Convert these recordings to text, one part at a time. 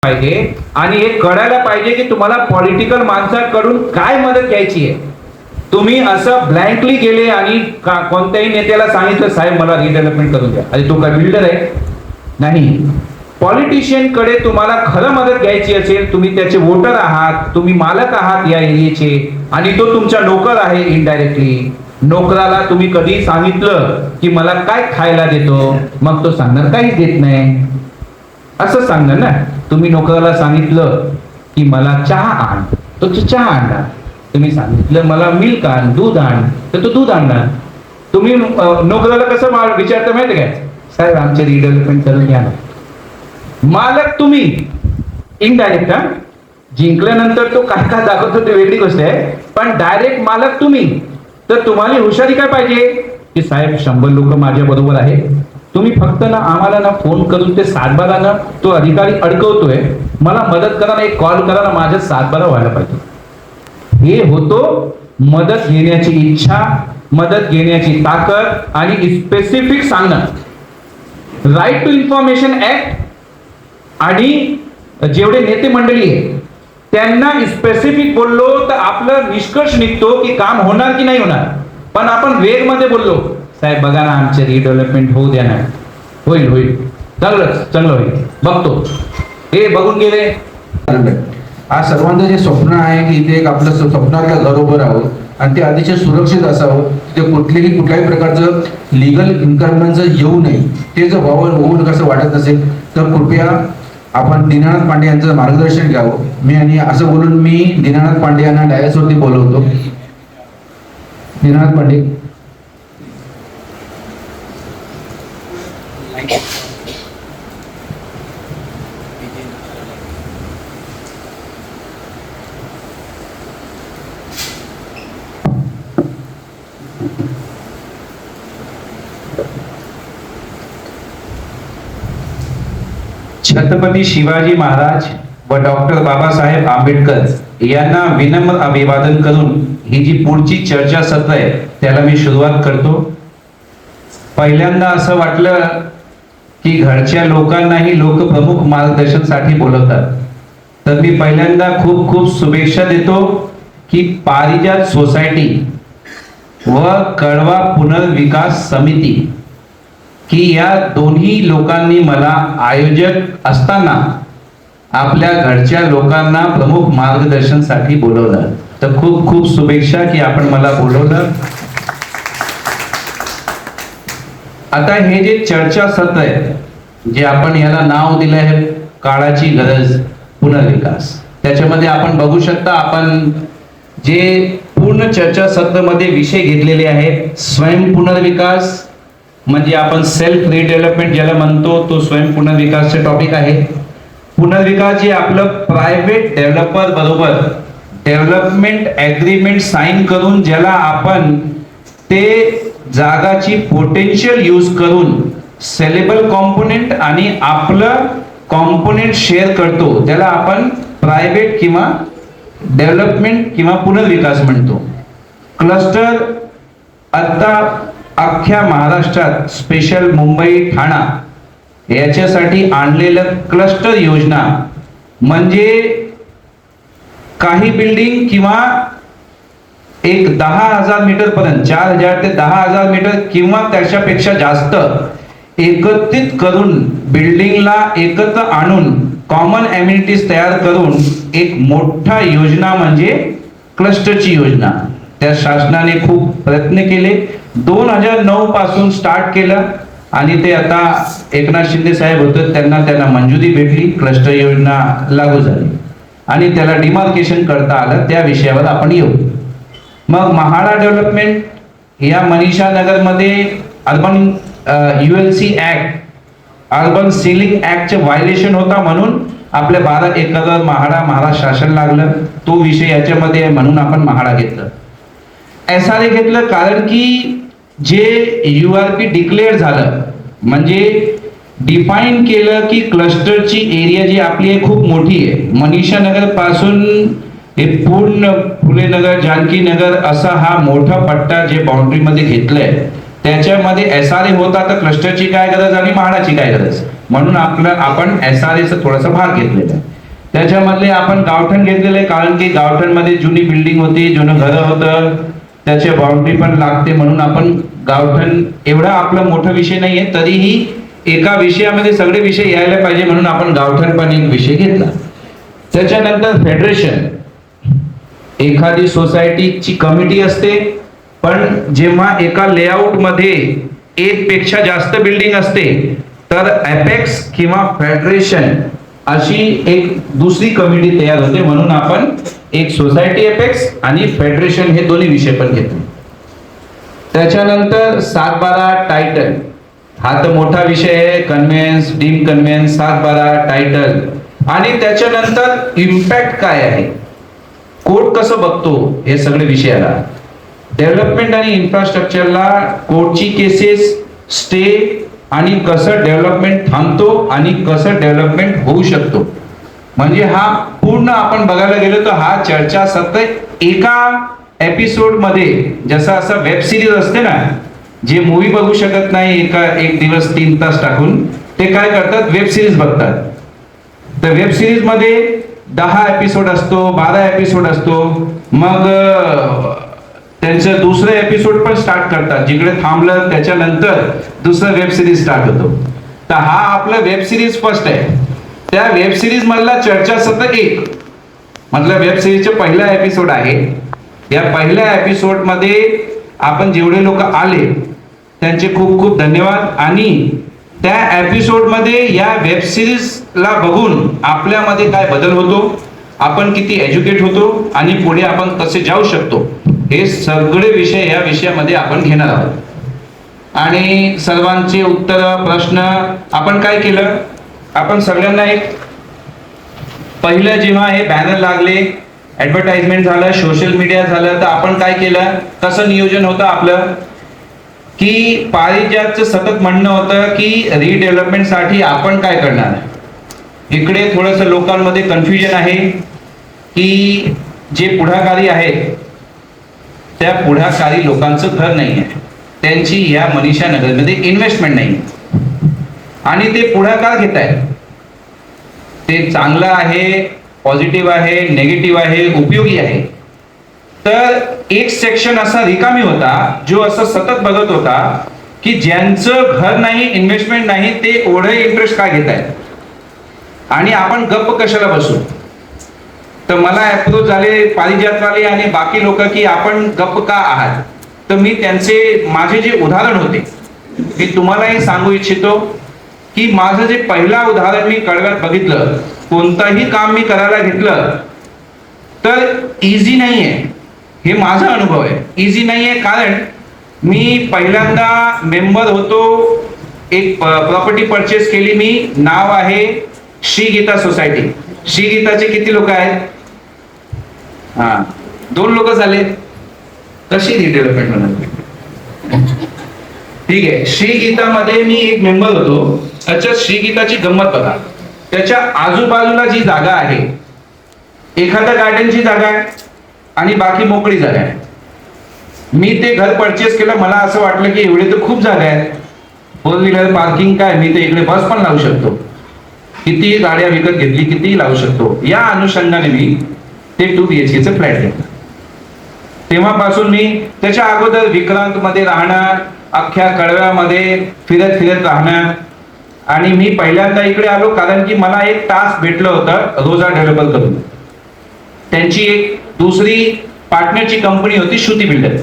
पाहिजे आणि हे कळायला पाहिजे की तुम्हाला पॉलिटिकल माणसाकडून काय मदत घ्यायची आहे. तुम्ही असं ब्लँकली गेले आणि कोणत्याही नेत्याला सांगितलं साहेब मला रिडेव्हलपमेंट करून द्या, अरे तो काय बिल्डर आहे? नाही. पॉलिटिशियन कडे तुम्हाला खरं मदत घ्यायची असेल, तुम्ही त्याचे वोटर आहात, तुम्ही मालक आहात या एरियाचे आणि तो तुमचा नोकर आहे इनडायरेक्टली. नोकराला तुम्ही कधी सांगितलं की मला काय खायला देतो, मग तो सांगणार काहीच देत नाही असं सांगणार ना. तुम्ही नोकराला सांगितलं की मला चहा आण, तो चहा आणणार. तुम्ही सांगितलं मला मिल्क आण, दूध आण, तर तो दूध आणणार. तुम्ही नोकराला कसं विचारता माहिती काय, साहेब आमचे रिडेव्हलपमेंट करून घ्या ना. मालक तुम्ही इनडायरेक्ट. हा, जिंकल्यानंतर तो काय काय दाखवतो ते वेगळी गोष्ट आहे, पण डायरेक्ट मालक तुम्ही. तर तुम्हाला हुशारी काय पाहिजे की साहेब 100 लोक माझ्या बरोबर आहे, तुम्ही फक्त ना आम्हाला ना फोन करून ते 7/12 ना तो अधिकारी अडकवतोय, मला मदत करा ना, एक कॉल करा ना, माझं 7/12 व्हायला पाहिजे. हे होतो मदत घेण्याची इच्छा, मदत घेण्याची ताकद आणि स्पेसिफिक सांगणं. राईट टू इन्फॉर्मेशन ऍक्ट आणि जेवढे नेते मंडळी आहे त्यांना स्पेसिफिक बोललो तर आपलं निष्कर्ष निघतो की काम होणार की नाही होणार. पण आपण वेग मध्ये बोललो, साहेब बघा ना आमचे रिडेव्हलपमेंट होऊ द्या ना, होईल होईल चांगलं होईल, बघतो, हे बघून गेले. आज सर्वांचं जे स्वप्न आहे की इथे एक आपलं स्वप्नातलं घर उभं राहावं आणि ते अतिशय सुरक्षित असावं, तिथे कुठल्याही प्रकारचं लिगल इन्कर्मेंटचं येऊ नये, ते जर होऊन कसं वाटत असेल तर कृपया आपण दीनानाथ पांडे यांचं मार्गदर्शन घ्यावं. मी आणि असं बोलून मी दीनानाथ पांडे यांना डायसवरती बोलवतो. दीनानाथ पांडे. छत्रपती शिवाजी महाराज व डॉक्टर बाबासाहेब आंबेडकर यांना विनम्र अभिवादन करून ही जी पुढची चर्चा सत्र आहे त्याला मी सुरुवात करतो. पहिल्यांदा असं वाटलं की घरच्या लोकांनाही लोक प्रमुख मार्गदर्शनासाठी बोलवतात, तर मी पहिल्यांदा खूप खूप शुभेच्छा देतो की पारिजात सोसायटी व कळवा पुनर्विकास समिती की या दोन्ही लोकांनी मला आयोजक असताना आपल्या घरच्या लोकांना प्रमुख मार्गदर्शनासाठी बोलवलं. तर खूप खूप शुभेच्छा की आपण मला बोलवलं. आता हे जे चर्चा सत्र आहे जे आपण याला नाव दिलं आहे काळाची गरज पुनर्विकास, त्याच्यामध्ये आपण बघू शकता आपण जे पूर्ण चर्चा सत्र मध्ये विषय घेतलेले आहेत. स्वयं पुनर्विकास म्हणजे आपण सेल्फ रिडेव्हलपमेंट ज्याला म्हणतो तो स्वयं पुनर्विकासचे टॉपिक आहे. पुनर्विकास जे आपलं प्रायव्हेट डेव्हलपर बरोबर डेव्हलपमेंट ऍग्रीमेंट साइन करून ज्याला आपण ते जागाची पोटेन्शियल यूज करून सेलेबल कॉम्पोनेंट आणि आपलं कॉम्पोनेंट शेअर करतो, त्याला आपण प्रायव्हेट किंवा डेव्हलपमेंट किंवा पुनर्विकास म्हणतो. क्लस्टर आता अख्ख्या महाराष्ट्रात स्पेशल मुंबई ठाणा याच्यासाठी आणलेलं क्लस्टर योजना म्हणजे काही बिल्डिंग किंवा एक 10,000 मीटर पर्यंत 4,000 ते 10,000 मीटर किंवा त्याच्यापेक्षा जास्त एकत्रित करून बिल्डिंगला एकत्र आणून कॉमन अम्युनिटीज तयार करून एक मोठा योजना म्हणजे क्लस्टरची योजना. त्या शासनाने खूप प्रयत्न केले. 2009 पासून स्टार्ट केलं आणि ते आता एकनाथ शिंदे साहेब होते त्यांना मंजुरी भेटली, क्लस्टर योजना लागू झाली आणि त्याला डिमार्केशन करता आलं. त्या विषयावर आपण येऊ. मग म्हाडा डेव्हलपमेंट या मनीषा नगर मध्ये urban ULC act urban ceiling ऍक्टचे व्हायलेशन होता म्हणून आपल्या 12 एकरवर महाराष्ट्र शासन लागलं. तो विषय याच्यामध्ये म्हणून आपण म्हाडा घेतलं. SRA घेतलं कारण की जे URP डिक्लेअर झालं म्हणजे डिफाईन केलं की क्लस्टरची एरिया जी आपली आहे खूप मोठी आहे. मनीषा नगर पासून हे पूर्ण फुले नगर जानकी नगर असा हा मोठा पट्टा जे बाउंड्री मध्ये घेतलंय त्याच्यामध्ये SRA होता. तर क्लस्टरची काय गरज आणि म्हाडाची काय गरज. म्हणून आपण SRA चा थोडासा भाग घेतलेला आहे. त्याच्यामधले आपण गावठण घेतलेलं आहे, कारण की गावठण मध्ये जुनी बिल्डिंग होती, जुनं घर होतं, त्याचे बाउंड्री पण लागते, म्हणून आपण गावठण एवढा आपला मोठा विषय नाहीये, तरीही एका विषयामध्ये सगळे विषय यायला पाहिजे म्हणून आपण गावठण पण एक विषय घेतला. त्याच्यानंतर फेडरेशन, एखादी सोसायटीची कमिटी असते, पण जेव्हा एका लेआउट मध्ये एक पेक्षा जास्त बिल्डिंग असते तर अपेक्स किंवा फेडरेशन अशी एक दुसरी कमिटी तयार होते, म्हणून आपण एक सोसायटी अपेक्स आणि फेडरेशन हे दोन्ही विषय पण घेतले. त्याच्यानंतर 7/12 टायटल, हा तर मोठा विषय आहे, कन्व्हेन्स, डीम कन्व्हेन्स, 7/12 टायटल. आणि त्याच्यानंतर इम्पॅक्ट काय आहे, कोर्ट कसं बघतो हे सगळे विषय आला. डेव्हलपमेंट आणि इन्फ्रास्ट्रक्चरला कोर्टची केसेस, स्टे आणि कसं डेव्हलपमेंट थांबतो आणि कसं डेव्हलपमेंट होऊ शकतो, म्हणजे हा पूर्ण आपण बघायला गेलो तर हा चर्चासत्र एका एपिसोड मध्ये, जसं असं वेब सिरीज असते ना, जे मूवी बघू शकत नाही एक दिवस 3 तास टाकून, ते काय करतात, वेब सिरीज बघतात. तर वेब सिरीज मध्ये 10 एपिसोड असतो, 12 एपिसोड असतो, मग त्यांचं दुसरं एपिसोड पण स्टार्ट करतात, जिकडे थांबलं त्याच्यानंतर दुसरं वेब सिरीज स्टार्ट होतो. तर हा आपला वेब सिरीज फर्स्ट आहे. त्या वेब सिरीज मधला चर्चासत्र 1 मतलब वेब सिरीजचा पहिला एपिसोड आहे. या पहिल्या एपिसोड मध्ये आपण जेवढे लोक आले त्यांचे खूप खूप धन्यवाद. आणि त्या एपिसोड मध्ये या वेब सिरीजला बघून आपल्यामध्ये काय बदल होतो, आपण किती एज्युकेट होतो आणि पुढे आपण कसे जाऊ शकतो, हे सगळे विषय या विषयामध्ये आपण घेणार आहोत. आणि सर्वांचे उत्तर, प्रश्न आपण काय केलं, आपण सगळ्यांना एक पहिलं जेव्हा हे बॅनर लागले, ऍडव्हर्टाइजमेंट झालं, सोशल मीडिया झालं, तर आपण काय केलं, कसं नियोजन होतं आपलं, की पारिजातचं सतत म्हणणं होतं की रिडेव्हलपमेंट साठी आपण काय करणार. इकडे थोडंसं लोकांमध्ये कन्फ्युजन आहे की जे पुढाकारी आहेत त्या पुढाकारी लोकांचं घर नाही आहे, त्यांची या मनीषा नगरमध्ये इन्व्हेस्टमेंट नाही, आणि ते पुढाकार घेत आहेत. ते चांगलं आहे, पॉझिटिव्ह आहे, नेगेटिव्ह आहे, उपयोगी आहे. तर एक सेक्शन असा रिकामी होता जो असं सतत बघत होता की ज्यांचं घर नाही, इन्व्हेस्टमेंट नाही, ते एवढे इंटरेस्ट का घेत आहेत आणि आपण गप्प कशाला बसू. तर मला अप्रोच झाले पारिजातवाले आणि बाकी लोक की आपण गप्प का आहात. तर मी त्यांचे माझे जे उदाहरण होते मी तुम्हालाही सांगू इच्छितो की माझं जे पहिला उदाहरण मी कळव्यात बघितलं, कोणतंही काम मी करायला घेतलं तर इझी नाहीये, हे माझा अनुभव आहे. इझी नाहीये कारण मी पहिल्यांदा मेंबर होतो, एक प्रॉपर्टी परचेस केली मी, नाव आहे श्री गीता सोसायटी. श्री गीताचे किती लोक आहेत, 2 लोक झाले. कशी रिडेव्हलपमेंट होणार, ठीक आहे. श्री गीतामध्ये मी एक मेंबर होतो. अच्छा, श्री गीताची गंमत बघा, त्याच्या आजूबाजूला जी जागा आहे, एखाद्या गार्डनची जागा आहे आणि बाकी मोकळी जागा आहे. मी ते घर परचेस केलं, मला असं वाटलं की एवढे तर खूप जागा आहे, 4 व्हीलर पार्किंग काय, मी तर इकडे बस पण लावू शकतो, किती गाड्या विकत घेतली, किती लावू शकतो. या अनुषंगाने मी ते 2 BHK चं फ्लॅट घेतलं. तेव्हापासून मी त्याच्या अगोदर विक्रांत मध्ये राहणार, अख्ख्या कळव्यामध्ये फिरत फिरत राहणार. आणि मी पहिल्यांदा इकडे आलो कारण की मला एक टास्क भेटलं होतं रोजा डेव्हलपर कडून. त्यांची एक दुसरी पार्टनरची कंपनी होती श्रुती बिल्डर.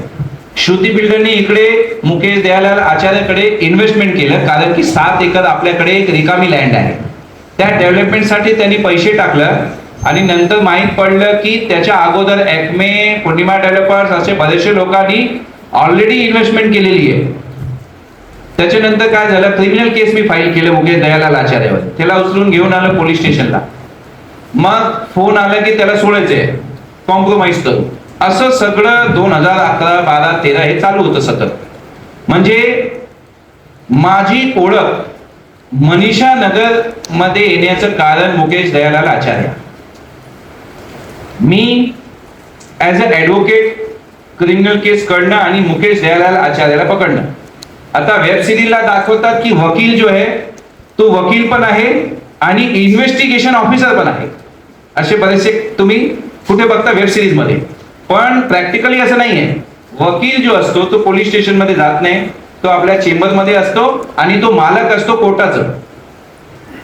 श्रुती बिल्डरने इकडे मुकेश दयालाल आचार्यकडे इन्व्हेस्टमेंट केलं, कारण की 7 एकर आपल्याकडे एक रिकामी लँड आहे. त्या डेव्हलपमेंटसाठी त्यांनी पैसे टाकलं आणि नंतर माहीत पडलं की त्याच्या अगोदर एक्मे, पूर्णिमा डेव्हलपर्स असे बरेचसे लोकांनी ऑलरेडी इन्व्हेस्टमेंट केलेली आहे. त्याच्यानंतर काय झालं, क्रिमिनल केस मी फाईल केलं मुकेश दयालाल आचार्यावर. त्याला उचलून घेऊन आलं पोलीस स्टेशनला. मग फोन आला की त्याला सोडायचंय, कॉम्प्रोमाइज करू. असं सगळं 2011, 12, 13 हे चालू होतं सतत. म्हणजे माझी ओळख मनीषा नगर मध्ये येण्याचं कारण मुकेश दयालाल आचार्य. मी ऍज अ ऍडव्होकेट क्रिमिनल केस करणं आणि मुकेश दयालाल आचार्याला पकडणं. आता वेब सिरीजला दाखवतात की वकील जो आहे तो वकील पण आहे आणि इन्व्हेस्टिगेशन ऑफिसर पण आहे. असे बरेचसे तुम्ही कुठे बघता वेब सिरीज मध्ये. पण प्रॅक्टिकली असं नाहीये. वकील जो असतो तो पोलीस स्टेशन मध्ये जात नाही, तो आपल्या चेंबर मध्ये असतो आणि तो मालक असतो कोर्टाचा.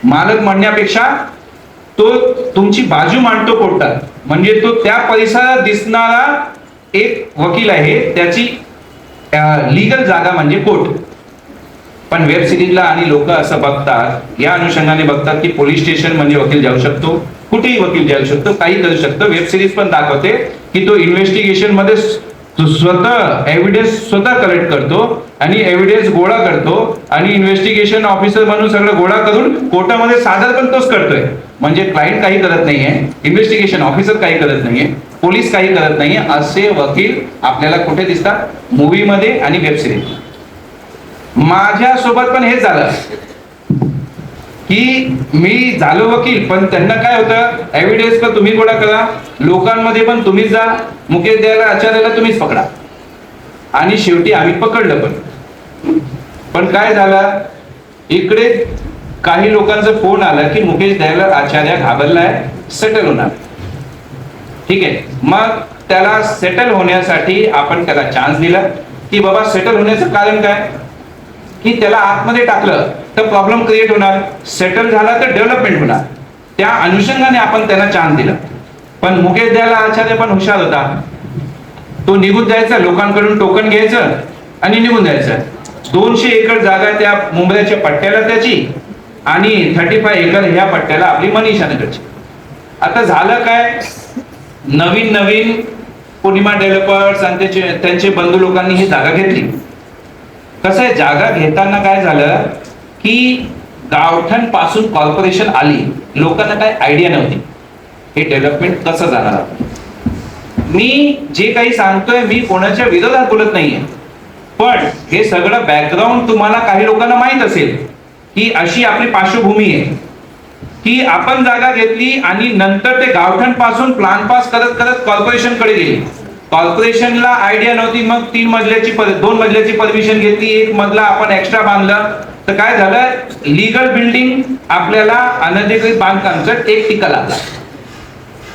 मालक म्हणण्यापेक्षा तो तुमची बाजू मांडतो कोर्टात. म्हणजे तो त्या परिसरात दिसणारा एक वकील आहे, त्याची लीगल जागा म्हणजे कोर्ट. पण वेब सिरीजला आणि लोक असं बघतात, या अनुषंगाने बघतात की पोलीस स्टेशन म्हणजे वकील जाऊ शकतो, कुठेही वकील जाऊ शकतो, काही करू शकतो. वेब सिरीज पण दाखवते की तो इन्व्हेस्टिगेशन मध्ये स्वतः एव्हिडन्स स्वतः कलेक्ट करतो आणि एव्हिडन्स गोळा करतो आणि इन्व्हेस्टिगेशन ऑफिसर म्हणून सगळं गोळा करून कोर्टामध्ये सादर पण तोच करतोय. म्हणजे क्लायंट काही करत नाहीये, इन्व्हेस्टिगेशन ऑफिसर काही करत नाहीये, पोलीस काही करत नाहीये. असे वकील आपल्याला कुठे दिसतात? मूवी मध्ये आणि वेब सिरीज. माझ्यासोबत पण हेच झालं की मी झालो वकील, पण त्यांना काय होतं, एव्हिडन्स पण तुम्ही गोळा करा, लोकांमध्ये पण तुम्हीच जा, मुकेश दयाला आचार्याला तुम्हीच पकडा. आणि शेवटी आम्ही पकडलं पण काय झालं, इकडे काही लोकांचा फोन आला की मुकेश दयाला आचार्य घाबरलाय, सेटल होणार. ठीक आहे, मग त्याला सेटल होण्यासाठी आपण त्याला चान्स दिला की बाबा सेटल होण्याचं कारण काय, की त्याला आतमध्ये टाकलं तर प्रॉब्लेम क्रिएट होणार, सेटल झाला तर डेव्हलपमेंट होणार. त्या अनुषंगाने आपण त्यांना चान्स दिला. पण मुकेश दयाला आचार्य पण हुशार होता. तो निघून जायचा, लोकांकडून टोकन घ्यायचं आणि निघून जायचं. 200 एकर जागा त्या मुंबईच्या पट्ट्याला त्याची आणि 35 एकर ह्या पट्ट्याला आपली मनीषा नगरची. आता झालं काय, नवीन नवीन पूर्णिमा डेव्हलपर्स आणि त्यांचे बंधू लोकांनी ही जागा घेतली. कसं आहे, जागा घेताना काय झालं की गावठण पासून कॉर्पोरेशन आली, लोकांना काय आयडिया नव्हती हे डेव्हलपमेंट कसं जाणार. मी जे काही सांगतोय मी कोणाच्या विरोधात बोलत नाहीये, पण हे सगळं बॅकग्राऊंड तुम्हाला काही लोकांना माहित असेल की अशी आपली पार्श्वभूमी आहे की आपण जागा घेतली आणि नंतर ते गावठण पासून प्लान पास करत करत कॉर्पोरेशन कडे गेली. कॉर्पोरेशनला आयडिया नव्हती, मग 2 मजल्याची परमिशन घेतली, 1 मजला आपण एक्स्ट्रा बांधलं. तर काय झालं, लीगल बिल्डिंग आपल्याला अनधिकृत बांधकामचं एक टिका लागला.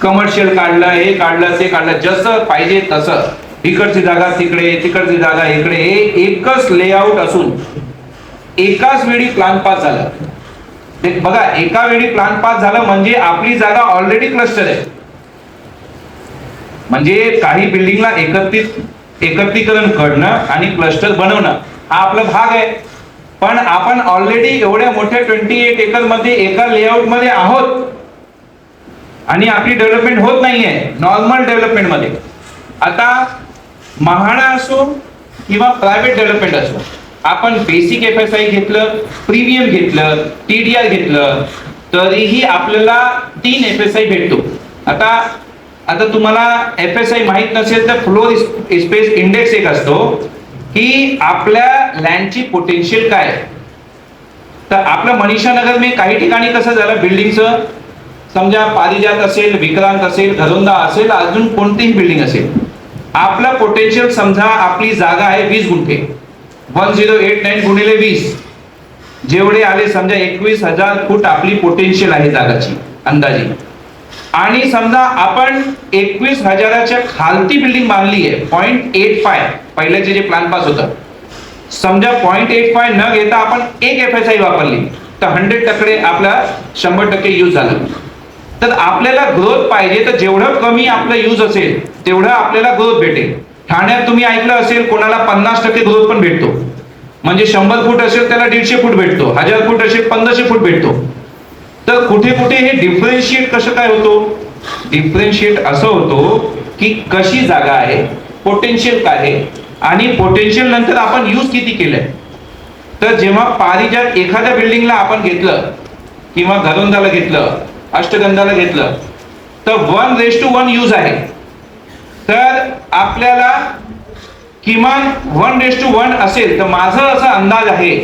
कमर्शियल काढलं, हे काढलं, ते काढलं, जसं पाहिजे तसं, इकडची जागा तिकडे, तिकडची जागा इकडे, हे एकच लेआउट असून एकाच वेळी प्लान पास झालं. ते बघा, एका वेळी प्लान पास झालं म्हणजे आपली जागा ऑलरेडी क्लस्टर आहे. म्हणजे काही बिल्डिंगला एकत्रीकरण करणं आणि क्लस्टर बनवणं हा आपला भाग आहे. पण आपण ऑलरेडी एवढ्या मोठ्या 28 एकर मध्ये एका लेआउट मध्ये आहोत आणि आपली डेव्हलपमेंट होत नाहीये नॉर्मल डेव्हलपमेंट मध्ये. आता म्हाडा असो किंवा प्रायव्हेट डेव्हलपमेंट असो, आपण बेसिक FSI घेतलं, प्रीमियम घेतलं, TDR घेतलं, तरीही आपल्याला 3 FSI भेटतो. आता तुम्हाला FSI माहित नसेल तर फ्लोर स्पेस इंडेक्स एक असतो की आपल्या लँडची पोटेन्शियल काय. तर आपलं मनीषा नगर में काही ठिकाणी कसं झालं, बिल्डिंगचं समजा पारिजात असेल, विक्रांत असेल, घरोंदा असेल, अजून कोणतीही बिल्डिंग असेल, आपलं पोटेन्शियल समजा आपली जागा आहे 20 गुंठे, 1089 गुणिले 20 जेवढे आले समजा 21,000 फूट आपली पोटेन्शियल आहे जागाची अंदाजे. आणि समजा आपण 21,000च्या खालती बिल्डिंग बांधली आहे 0.85, पहिल्याचे जे प्लान पास होतं, समजा 0.85 न घेता आपण 1 FSI वापरली तर 100% आपला 100% यूज झाला. तर आपल्याला ग्रोथ पाहिजे तर जेवढं कमी आपलं यूज असेल तेवढं आपल्याला ग्रोथ भेटेल. ठाण्यात तुम्ही ऐकलं असेल कोणाला 50% ग्रोथ पण भेटतो. म्हणजे 100 फूट असेल त्याला 150 फूट भेटतो, 1000 फूट असेल 1500 फूट भेटतो. तर कुठे कुठे हे डिफरन्शिएट कसं काय होतो, डिफरन्शिएट असं होतो की कशी जागा आहे, पोटेन्शियल काय आहे आणि पोटेन्शियल नंतर आपण यूज किती केलंय. तर जेव्हा पारिजात एखाद्या बिल्डिंगला आपण घेतलं किंवा घरोंदाला घेतलं, अष्टगंधाला घेतलं तर 1:1 यूज आहे. तर आपल्याला किमान 1:1 असेल तर माझं असा अंदाज आहे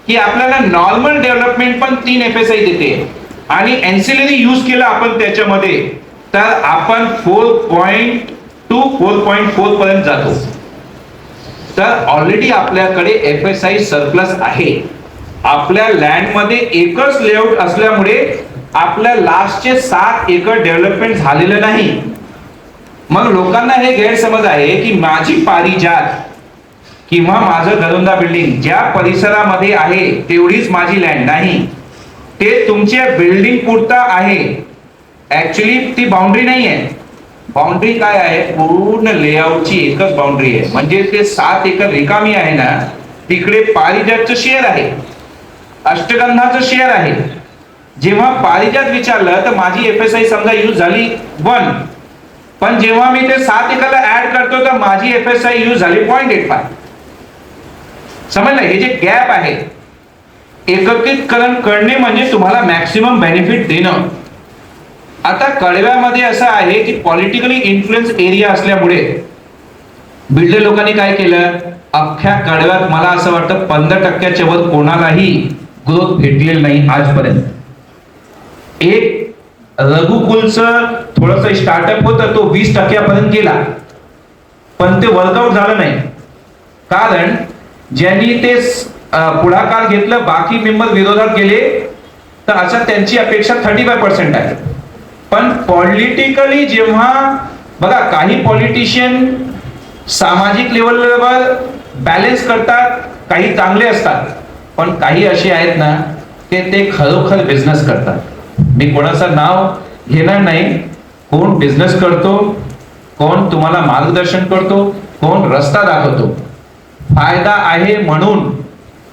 की आपल्याला नॉर्मल डेव्हलपमेंट पण 3 FSI देते आणि एन्सिलरी यूज केला आपण त्याच्यामध्ये तर आपण 4.2 4.4 पर्यंत जातो. तर ऑलरेडी आपल्याकडे FSI सरप्लस आहे. आपल्या लँड मध्ये एकच लेआउट असल्यामुळे आपल्या लास्टचे 7 एकर डेव्हलपमेंट झालेलं नाही. मग लोकांना हे गैरसमज आहे की माझी पारिजात किंवा माझं गरुंदा बिल्डिंग ज्या परिसरामध्ये आहे तेवढीच माझी लँड नाही, ते तुमच्या बिल्डिंग पुरता आहे. ऍक्च्युली ती बाउंड्री नाही आहे. बाउंड्री काय आहे, पूर्ण लेआउटची एकच बाउंड्री आहे. म्हणजे ते 7 एकर रिकामी आहे ना, तिकडे पारिजातचं शेअर आहे, अष्टगंधाचं शेअर आहे. जेव्हा पारिजात विचारलं तर माझी FSI समजा यूज झाली 1, पण जेव्हा मी ते 7 एकरला ऍड करतो तर माझी FSI यूज झाली 0.85. समजलं? हे जे गॅप आहे, एकत्रितकरण करणे म्हणजे तुम्हाला मॅक्सिमम बेनिफिट देणं. आता कळव्यामध्ये असं आहे की पॉलिटिकली इन्फ्लुएन्स एरिया असल्यामुळे बिल्डर लोकांनी काय केलं, अख्ख्या कळव्यात मला असं वाटतं 15% वर कोणालाही ग्रोथ भेटलेलं नाही आजपर्यंत. एक रघुकुलचं थोडंसं स्टार्टअप होतं, तो 20% पर्यंत गेला, पण ते वर्कआउट झालं नाही. कारण ज्यांनी ते पुढाकार घेतलं बाकी मेंबर विरोधात गेले, तर असं त्यांची अपेक्षा 35% आहे. पण पॉलिटिकली जेव्हा बघा, काही पॉलिटिशियन सामाजिक लेवलवर बॅलन्स करतात, काही चांगले असतात, पण काही असे आहेत ना ते खरोखर बिझनेस करतात. मी कोणाचं नाव घेणार नाही. कोण बिझनेस करतो, कोण तुम्हाला मार्गदर्शन करतो, कोण रस्ता दाखवतो. फायदा आहे म्हणून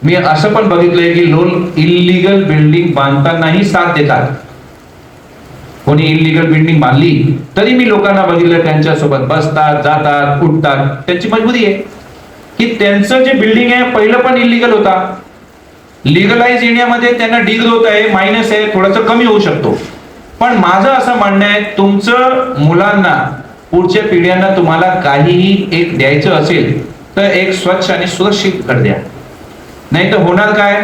मी असं पण बघितलंय की लोक इल्लीगल बिल्डिंग बांधतानाही साथ देतात. कोणी इल्लीगल बिल्डिंग बांधली तरी मी लोकांना बघितलं, त्यांच्यासोबत बसतात, जातात, उठतात. त्यांची मजबुरी आहे की त्यांचं जे बिल्डिंग आहे पहिलं पण इल्लीगल होता. लिगलाइज इंडियामध्ये त्यांना डिग्रोथ आहे, मायनस आहे, थोडंसं कमी होऊ शकतो. पण माझं असं म्हणणं आहे, तुमचं मुलांना, पुढच्या पिढ्यांना तुम्हाला काहीही एक द्यायचं असेल तर एक स्वच्छ आणि सुरक्षित घर द्या. नाही तर होणार काय,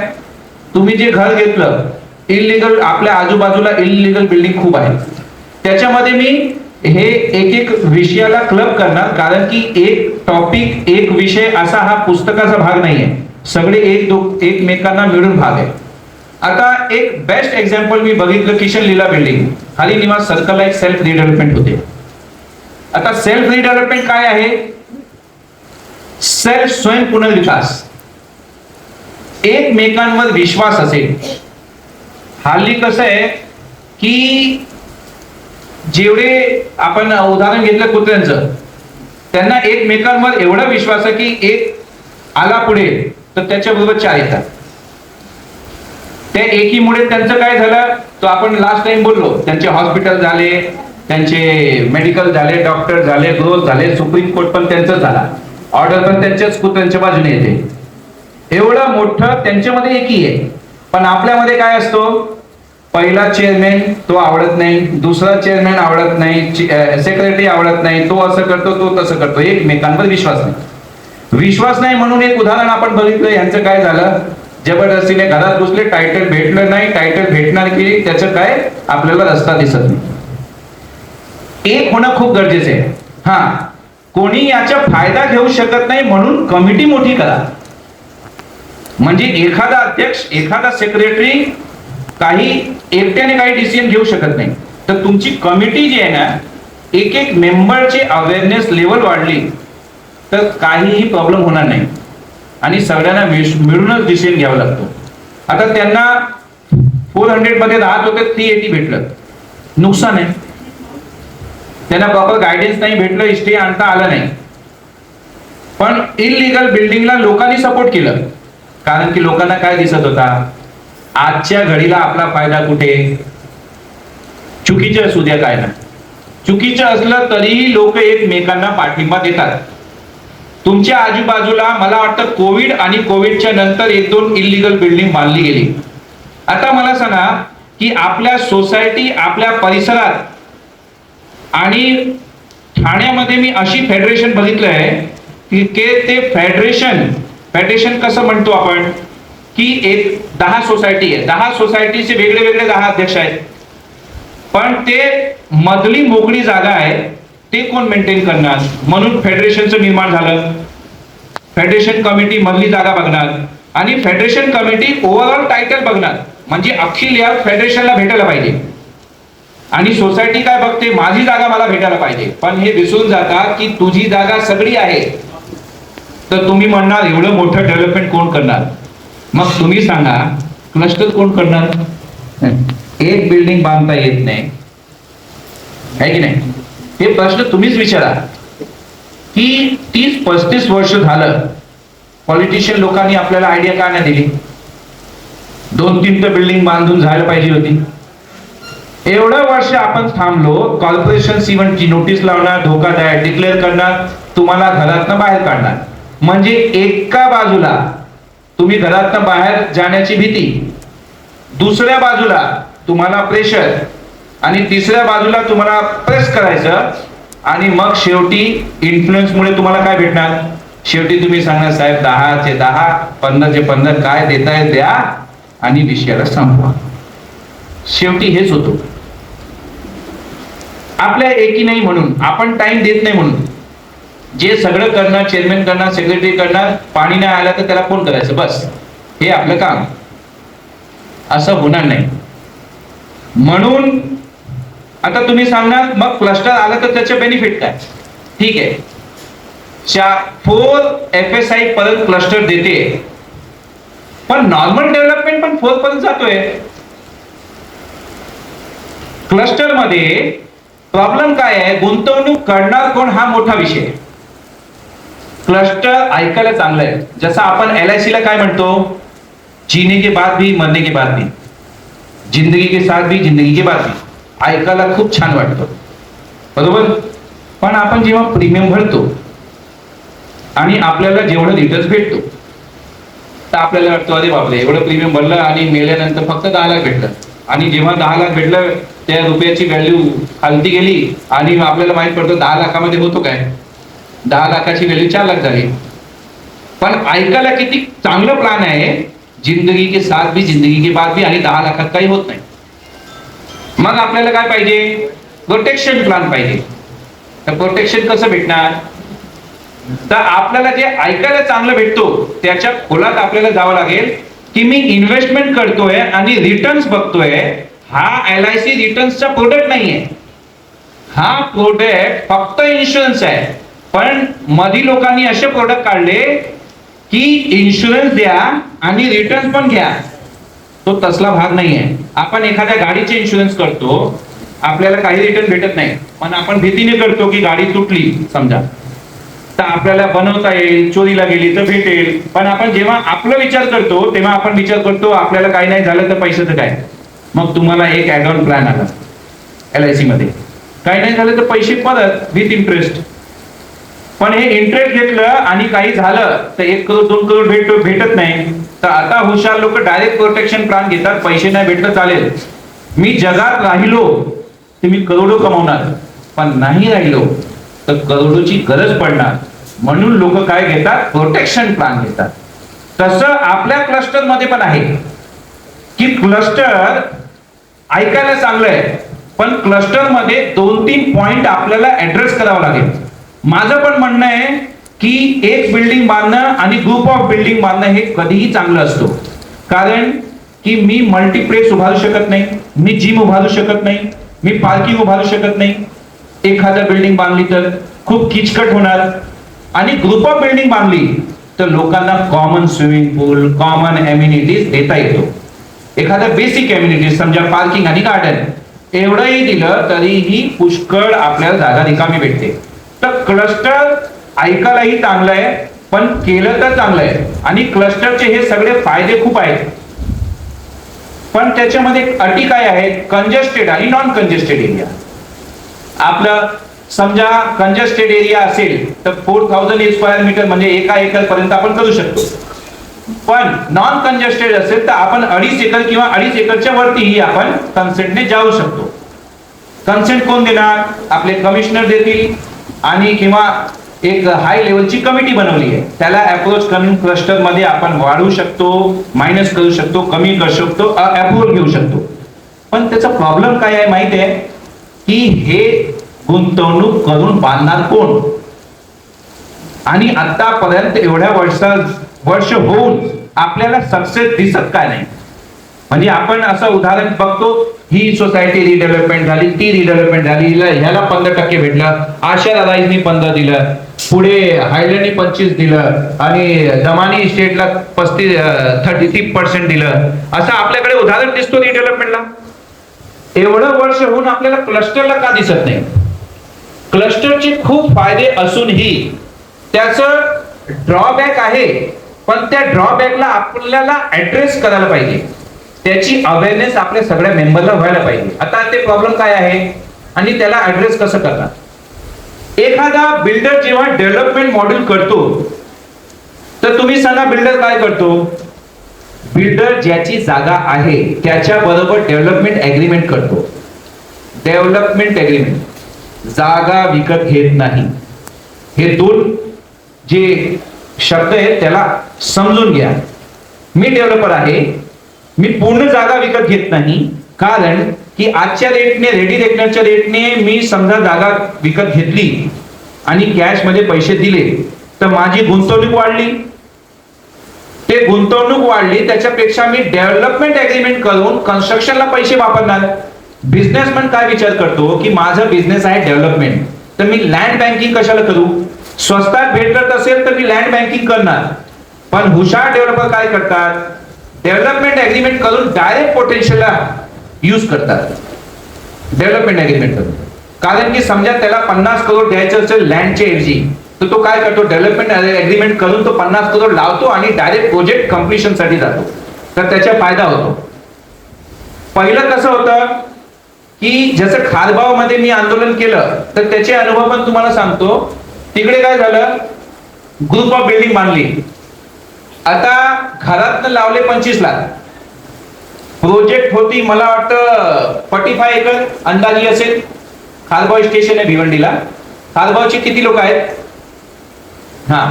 तुम्ही जे घर घेतलं इल्लीगल, आपल्या आजूबाजूला इल्लीगल बिल्डिंग खूप आहे. त्याच्यामध्ये मी हे एक विषयाला क्लब करणार, कारण की एक टॉपिक, एक विषय असा हा पुस्तकाचा भाग नाहीये, सगळे एकमेकांना मिळून भाग आहे. आता एक बेस्ट एक्झाम्पल मी बघितलं, किशन लीला बिल्डिंग, खाली निवास सर्कलला एक सेल्फ रिडेव्हलपमेंट होते. आता सेल्फ रिडेव्हलपमेंट काय आहे, सेल्फ स्वयं पुनर्विकास, एकमेकांवर विश्वास असेल. हल्ली कसं आहे की जेवढे आपण उदाहरण घेतलं कुत्र्यांचं, त्यांना एकमेकांवर एवढा विश्वास आहे की एक आला पुढे तर त्याच्याबरोबर 4 येतात. त्या एकीमुळे त्यांचं काय झालं, तो आपण लास्ट टाइम बोललो, त्यांचे हॉस्पिटल झाले, त्यांचे मेडिकल झाले, डॉक्टर झाले, ग्रोथ झाले, सुप्रीम कोर्ट पण त्यांचं झाला, ऑर्डर पण त्यांच्याच कुत्र्यांच्या बाजूने येते. एवढं मोठं त्यांच्यामध्ये एकी आहे. पण आपल्यामध्ये काय असतो, पहिला चेअरमॅन तो आवडत नाही, दुसरा चेअरमॅन आवडत नाही, सेक्रेटरी आवडत नाही, तो असं करतो, तो तसं करतो. एकमेकांवर विश्वास नाही. विश्वास नाही म्हणून एक उदाहरण आपण बघितलं, यांचं काय झालं, जबरदस्तीने घरात घुसले, टायटल भेटलं नाही, टायटल भेटणार की त्याचं काय आपल्याला रस्ता दिसत नाही. एक होणं खूप गरजेचं आहे. हा, कोणी याचा फायदा घेऊ शकत नाही म्हणून कमिटी मोठी करा. म्हणजे एखादा अध्यक्ष, एखादा सेक्रेटरी काही एकट्याने काही डिसिजन घेऊ शकत नाही. तर तुमची कमिटी जी आहे ना, एक मेंबरची अवेअरनेस लेवल वाढली तर काहीही प्रॉब्लेम होणार नाही आणि सगळ्यांना मिळूनच डिसिजन घ्यावा लागतो. आता त्यांना 400 मध्ये राहत होते, 380 भेटलं, नुकसान आहे. त्यांना प्रॉपर गायडन्स नाही भेटलं, स्टे आणता आलं नाही. पण इल्लीगल बिल्डिंगला लोकांनी सपोर्ट केलं, कारण की लोकांना काय दिसत होता, आजच्या घडीला आपला फायदा कुठे, चुकीचं असू द्या काय ना, चुकीचं असलं तरीही लोक एकमेकांना पाठिंबा देतात. तुमच्या आजूबाजूला मला वाटतं कोविड आणि कोविडच्या नंतर 1-2 इल्लीगल बिल्डिंग बांधली गेली. आता मला सांगा की आपल्या सोसायटी, आपल्या परिसरात आणि ठाण्यामध्ये मी अशी फेडरेशन बघितलंय की ते फेडरेशन कसं म्हणतो आपण की एक 10 सोसायटी आहे, 10 सोसायटीचे वेगळे वेगळे 10 अध्यक्ष आहेत. पण ते मधली मोकळी जागा आहे, ते कोण मेंटेन करणार, म्हणून फेडरेशनचं निर्माण झालं. फेडरेशन कमिटी मधली जागा बघणार, आणि फेडरेशन कमिटी ओव्हरऑल टायटल बघणार, म्हणजे अख्खी लेआउट फेडरेशनला भेटायला पाहिजे. आणि सोसायटी काय बघते, माझी जागा मला भेटायला पाहिजे. पण हे विसरून जातात की तुझी जागा सगळी आहे. तर तुम्ही म्हणणार एवढं मोठं डेव्हलपमेंट कोण करणार? मग तुम्ही सांगा, क्लस्टर कोण करणार? एक बिल्डिंग बांधता येत नाही, आहे की नाही? हे प्रश्न तुम्हीच विचारा की 30-35 वर्ष झालं पॉलिटिशियन लोकांनी आपल्याला आयडिया का नाही दिली? 2-3 तर बिल्डिंग बांधून जायला पाहिजे होती. एवढं वर्ष आपण थांबलो. कॉर्पोरेशन सीवनची नोटीस लावणार, धोकादायक डिक्लेअर करणार, तुम्हाला घरातनं बाहेर काढणार. म्हणजे एका बाजूला तुम्ही घरातनं बाहेर जाण्याची भीती, दुसऱ्या बाजूला तुम्हाला प्रेशर, आणि तिसऱ्या बाजूला तुम्हाला प्रेस करायचं, आणि मग शेवटी इन्फ्लुएन्समुळे तुम्हाला काय भेटणार? शेवटी तुम्ही सांगणार साहेब 10चे 10, 15चे 15 काय देताय द्या आणि विषयाला संपवा. शेवटी हेच होतो. आपल्या एकी नाही म्हणून, आपण टाइम देत नाही म्हणून, जे सगळं करणार, चेअरमॅन करणार, सेक्रेटरी करणार, पाणी नाही आलं तर त्याला फोन करायचं, बस हे आपलं काम. असं होणार नाही. म्हणून आता तुम्ही सांगणार मग क्लस्टर आलं तर त्याचे बेनिफिट काय? ठीक आहे, 4 FSI परत क्लस्टर देते, पण नॉर्मल डेव्हलपमेंट पण 4 पर्यंत जातोय. क्लस्टर मध्ये प्रॉब्लेम काय आहे? गुंतवणूक करणार कोण हा मोठा विषय. क्लस्टर ऐकायला चांगलं आहे. जसं आपण LIC ला काय म्हणतो, जीने के बाद भी मरने के बाद भी, जिंदगी के साथ भी जिंदगी के बाद भी. ऐकायला खूप छान वाटतं, बरोबर. पण आपण जेव्हा प्रीमियम भरतो आणि आपल्याला जेवढं रिटर्न्स भेटतो तर आपल्याला वाटतं अरे बापरे एवढं प्रीमियम भरलं आणि मेल्यानंतर फक्त 10 लाख भेटलं. आणि जेव्हा 10 लाख भेटलं त्या रुपयाची व्हॅल्यू खालती गेली आणि आपल्याला माहित पडतं 10 लाखामध्ये होतो काय, 10 लाखाची व्हॅल्यू 4 लाख झाली. पण ऐकायला किती चांगलं प्लॅन आहे, जिंदगी के साथ भी जिंदगी के बाद भी, आणि 10 लाखात काही होत नाही. मग आपल्याला काय पाहिजे? प्रोटेक्शन प्लॅन पाहिजे. तर प्रोटेक्शन कसं भेटणार? तर आपल्याला जे ऐकायला चांगलं भेटतो त्याच्या खोलात आपल्याला जावं लागेल की मी इन्व्हेस्टमेंट करतोय आणि रिटर्न्स बघतोय. हा LIC रिटर्न्सचा प्रोडक्ट नाहीये, हा प्रोडक्ट फक्त इन्शुरन्स आहे. पण मधी लोकांनी असे प्रोडक्ट काढले की इन्शुरन्स द्या आणि रिटर्न्स पण घ्या. तो तसला भाग नाहीये. आपण एखाद्या गाडीचे इन्शुरन्स करतो, आपल्याला काही रिटर्न भेटत नाही, पण आपण भीतीने करतो की गाडी तुटली समजा तर आपल्याला बनवता येईल, चोरीला गेली तर भेटेल. पण आपण जेव्हा आपला विचार करतो तेव्हा आपण विचार करतो आपल्याला काही नाही झालं तर पैशाचं काय. मग तुम्हाला एक ऍड ऑन प्लॅन आला LIC मध्ये, काही नाही झालं तर पैसे परत विथ इंटरेस्ट. पण हे इंटरेस्ट घेतलं आणि काही झालं तर 1 करोड 2 करोड भेटत नाही. तर आता हुशार लोक डायरेक्ट प्रोटेक्शन प्लॅन घेतात. पैसे नाही भेटलं चालेल, मी जगात राहिलो तर मी करोडो कमवणार, पण नाही राहिलो तर करोडोची गरज पडणार. म्हणून लोक काय घेतात? प्रोटेक्शन प्लॅन घेतात. तसं आपल्या क्लस्टर मध्ये पण आहे की क्लस्टर ऐकायला चांगलं आहे, पण क्लस्टर मध्ये 2-3 पॉइंट आपल्याला ऍड्रेस करावं लागेल. माझं पण म्हणणं आहे की एक बिल्डिंग बांधणं आणि ग्रुप ऑफ बिल्डिंग बांधणं हे कधीही चांगलं असतो. कारण की मी मल्टीप्लेक्स उभारू शकत नाही, मी जिम उभारू शकत नाही, मी पार्किंग उभारू शकत नाही. एखादं बिल्डिंग बांधली तर खूप किचकट होणार. आणि ग्रुप ऑफ बिल्डिंग बांधली तर लोकांना कॉमन स्विमिंग पूल, कॉमन एम्युनिटीज देता येतो. एखाद्या बेसिक एम्युनिटीज समजा पार्किंग आणि गार्डन एवढंही दिलं तरीही पुष्कळ आपल्याला जागा रिकामी भेटते. तर क्लस्टर ऐकायलाही चांगलं आहे, पण केलं तर चांगलं आहे. आणि क्लस्टरचे हे सगळे फायदे खूप आहेत, पण त्याच्यामध्ये अटी काय आहेत? कंजेस्टेड आणि नॉन कंजेस्टेड एरिया. आपलं समजा कंजेस्टेड एरिया असेल तर 4000 स्क्वेअर मीटर म्हणजे 1 एकर पर्यंत आपण करू शकतो. पण नॉन कंजेस्टेड असेल तर आपण 2.5 एकर किंवा 2.5 एकरच्या वरतीही आपण कन्सेंटने जाऊ शकतो. कन्सेंट कोण देणार? आपले कमिशनर देतील, आणि किंवा एक हाय लेवलची कमिटी बनवली आहे, त्याला अप्रोच करून क्लस्टर मध्ये आपण वाढवू शकतो, मायनस करू शकतो, कमी करू शकतो, अप्रूव्हल घेऊ शकतो. पण त्याचा प्रॉब्लेम काय आहे माहिती आहे की हे गुंतवणूक करून बांधणार कोण? आणि आतापर्यंत एवढ्या वर्ष होऊन आपल्याला सक्सेस दिसत काय नाही. म्हणजे आपण असं उदाहरण बघतो, ही सोसायटी रिडेव्हलपमेंट झाली, ती रिडेव्हलपमेंट झाली, ह्याला 15% भेटलं, आशा राईजनी 15 दिलं, पुढे हायलँडनी 25 दिलं आणि दमानी स्टेटला 30% दिलं. असं आपल्याकडे उदाहरण दिसतो रिडेव्हलपमेंटला. एवढं वर्ष होऊन आपल्याला क्लस्टरला का दिसत नाही? क्लस्टरचे खूप फायदे असूनही त्याचं ड्रॉबॅक आहे, पण त्या ड्रॉबॅकला आपल्याला ऍड्रेस करायला पाहिजे. त्याची अवेअरनेस आपल्या सगळ्या मेंबरला व्हायला पाहिजे. आता ते प्रॉब्लेम काय आहे आणि त्याला ऍड्रेस कसं करणार? एखादा बिल्डर जेव्हा डेव्हलपमेंट मॉड्यूल करतो, तर तुम्ही सांगा बिल्डर काय करतो? बिल्डर ज्याची जागा आहे त्याच्या बरोबर डेव्हलपमेंट अग्रीमेंट करतो. डेव्हलपमेंट अग्रीमेंट, जागा विकत घेत नाही. हे दोन जे शब्द आहेत त्याला समजून घ्या. मी डेव्हलपर आहे, मी पूर्ण जागा विकत घेत नाही, कारण की आजच्या रेटने, रेडी रेकनरच्या रेटने मी समजा जागा विकत घेतली आणि कॅश मध्ये पैसे दिले, तर माझी गुंतवणूक वाढली. ते गुंतवणूक वाढली, त्याच्यापेक्षा मी डेव्हलपमेंट अग्रीमेंट करून कन्स्ट्रक्शनला पैसे वापरणार. बिझनेसमॅन काय विचार करतो की माझा बिझनेस आहे डेव्हलपमेंट, तर मी लँड बँकिंग कशाला करू? स्वस्तात भेटत असेल तर मी लँड बँकिंग करणार. पण हुशार डेव्हलपर काय करतात? डेव्हलपमेंट अग्रीमेंट करून डायरेक्ट पोटेन्शियलला यूज करतात. डेव्हलपमेंट अग्रीमेंट करून, कारण की समजा त्याला 50 करोड द्यायचं असेल लँडच्या ऐवजी, तर तो काय करतो? डेव्हलपमेंट अग्रीमेंट करून तो 50 करोड लावतो आणि डायरेक्ट प्रोजेक्ट कम्प्लिशन साठी जातो. तर त्याचा फायदा होतो. पहिलं कसं होतं की जसं खारबाव मध्ये मी आंदोलन केलं, तर त्याचे अनुभव पण तुम्हाला सांगतो. तिकडे काय झालं? ग्रुप ऑफ बिल्डिंग बांधली. आता घरात लावले 25 लाख. प्रोजेक्ट होती मला वाटतं 45 एकर अंदाजी असेल. खारबाव स्टेशन आहे भिवंडीला. खारबावचे किती लोक आहेत? हा,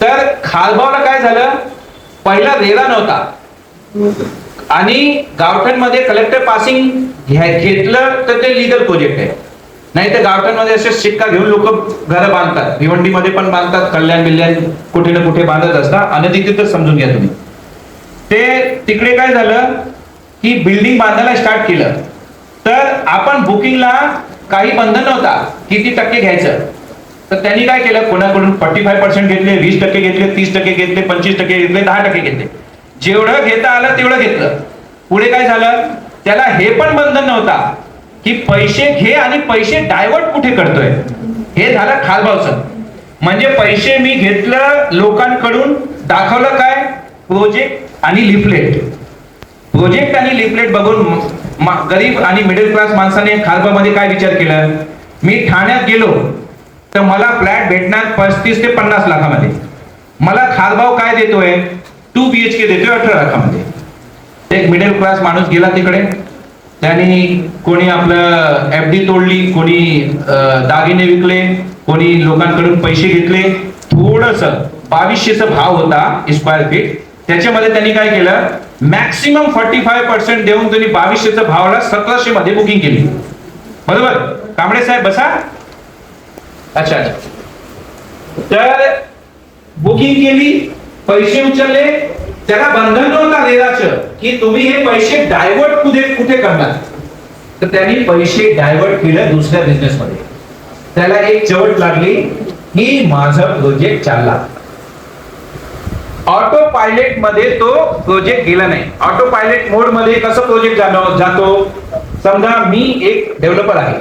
तर खारबावला काय झालं? पहिला रेरा नव्हता आणि गावठणमध्ये कलेक्टर पासिंग घेतलं तर ते लीगल प्रोजेक्ट आहे. नाही तर गावठणमध्ये असे शिक्का घेऊन लोक घरं बांधतात. भिवंडीमध्ये पण बांधतात, कल्याण बिल्याण कुठे ना कुठे बांधत असतात, अनधिकृतच समजून घ्या तुम्ही. ते तिकडे काय झालं की बिल्डिंग बांधायला स्टार्ट केलं, तर आपण बुकिंगला काही बंधन नव्हता किती टक्के घ्यायचं. तर त्यांनी काय केलं? कोणाकडून 45% घेतले, 20% घेतले, 30% घेतले, 25% घेतले, 10% घेतले. जेवढं घेता आलं तेवढं घेतलं. पुढे काय झालं? त्याला हे पण बंधन नव्हता की पैसे घे आणि पैसे डायव्हर्ट कुठे करतोय. हे झालं खारबावचं. म्हणजे पैसे मी घेतलं लोकांकडून, दाखवलं काय? प्रोजेक्ट आणि लिफलेट. प्रोजेक्ट आणि लिफलेट बघून गरीब आणि मिडल क्लास माणसाने खारबामध्ये काय विचार केला? मी ठाण्यात गेलो तर मला फ्लॅट भेटणार 35 ते 50 लाखामध्ये. मला खारबाव काय देतोय? 2 BHK देतोय 18 लाखामध्ये. एक मिडल क्लास माणूस गेला तिकडे, त्यांनी कोणी आपलं FD तोडली, कोणी दागिने विकले, कोणी लोकांकडून पैसे घेतले. थोडस 2200चा भाव होता स्क्वेअर फीट. त्याच्यामध्ये त्यांनी काय केलं? मॅक्सिमम 45% देऊन त्यांनी 2200चा भावाला 1700 मध्ये बुकिंग केली. बरोबर? कांबळे साहेब बसा. अच्छा, तर बुकिंग केली, पैसे उचलले. त्याला बंधन नव्हता रेराचं की तुम्ही हे पैसे डायव्हर्ट कुठे करणार. तर त्यांनी पैसे डायव्हर्ट केले दुसऱ्या बिझनेस मध्ये. त्याला एक चवट लागली की माझा प्रोजेक्ट चालला. ऑटो पायलट मध्ये तो प्रोजेक्ट गेला नाही. ऑटो पायलट मोड मध्ये कसं प्रोजेक्ट जातो? समजा मी एक डेव्हलपर आहे,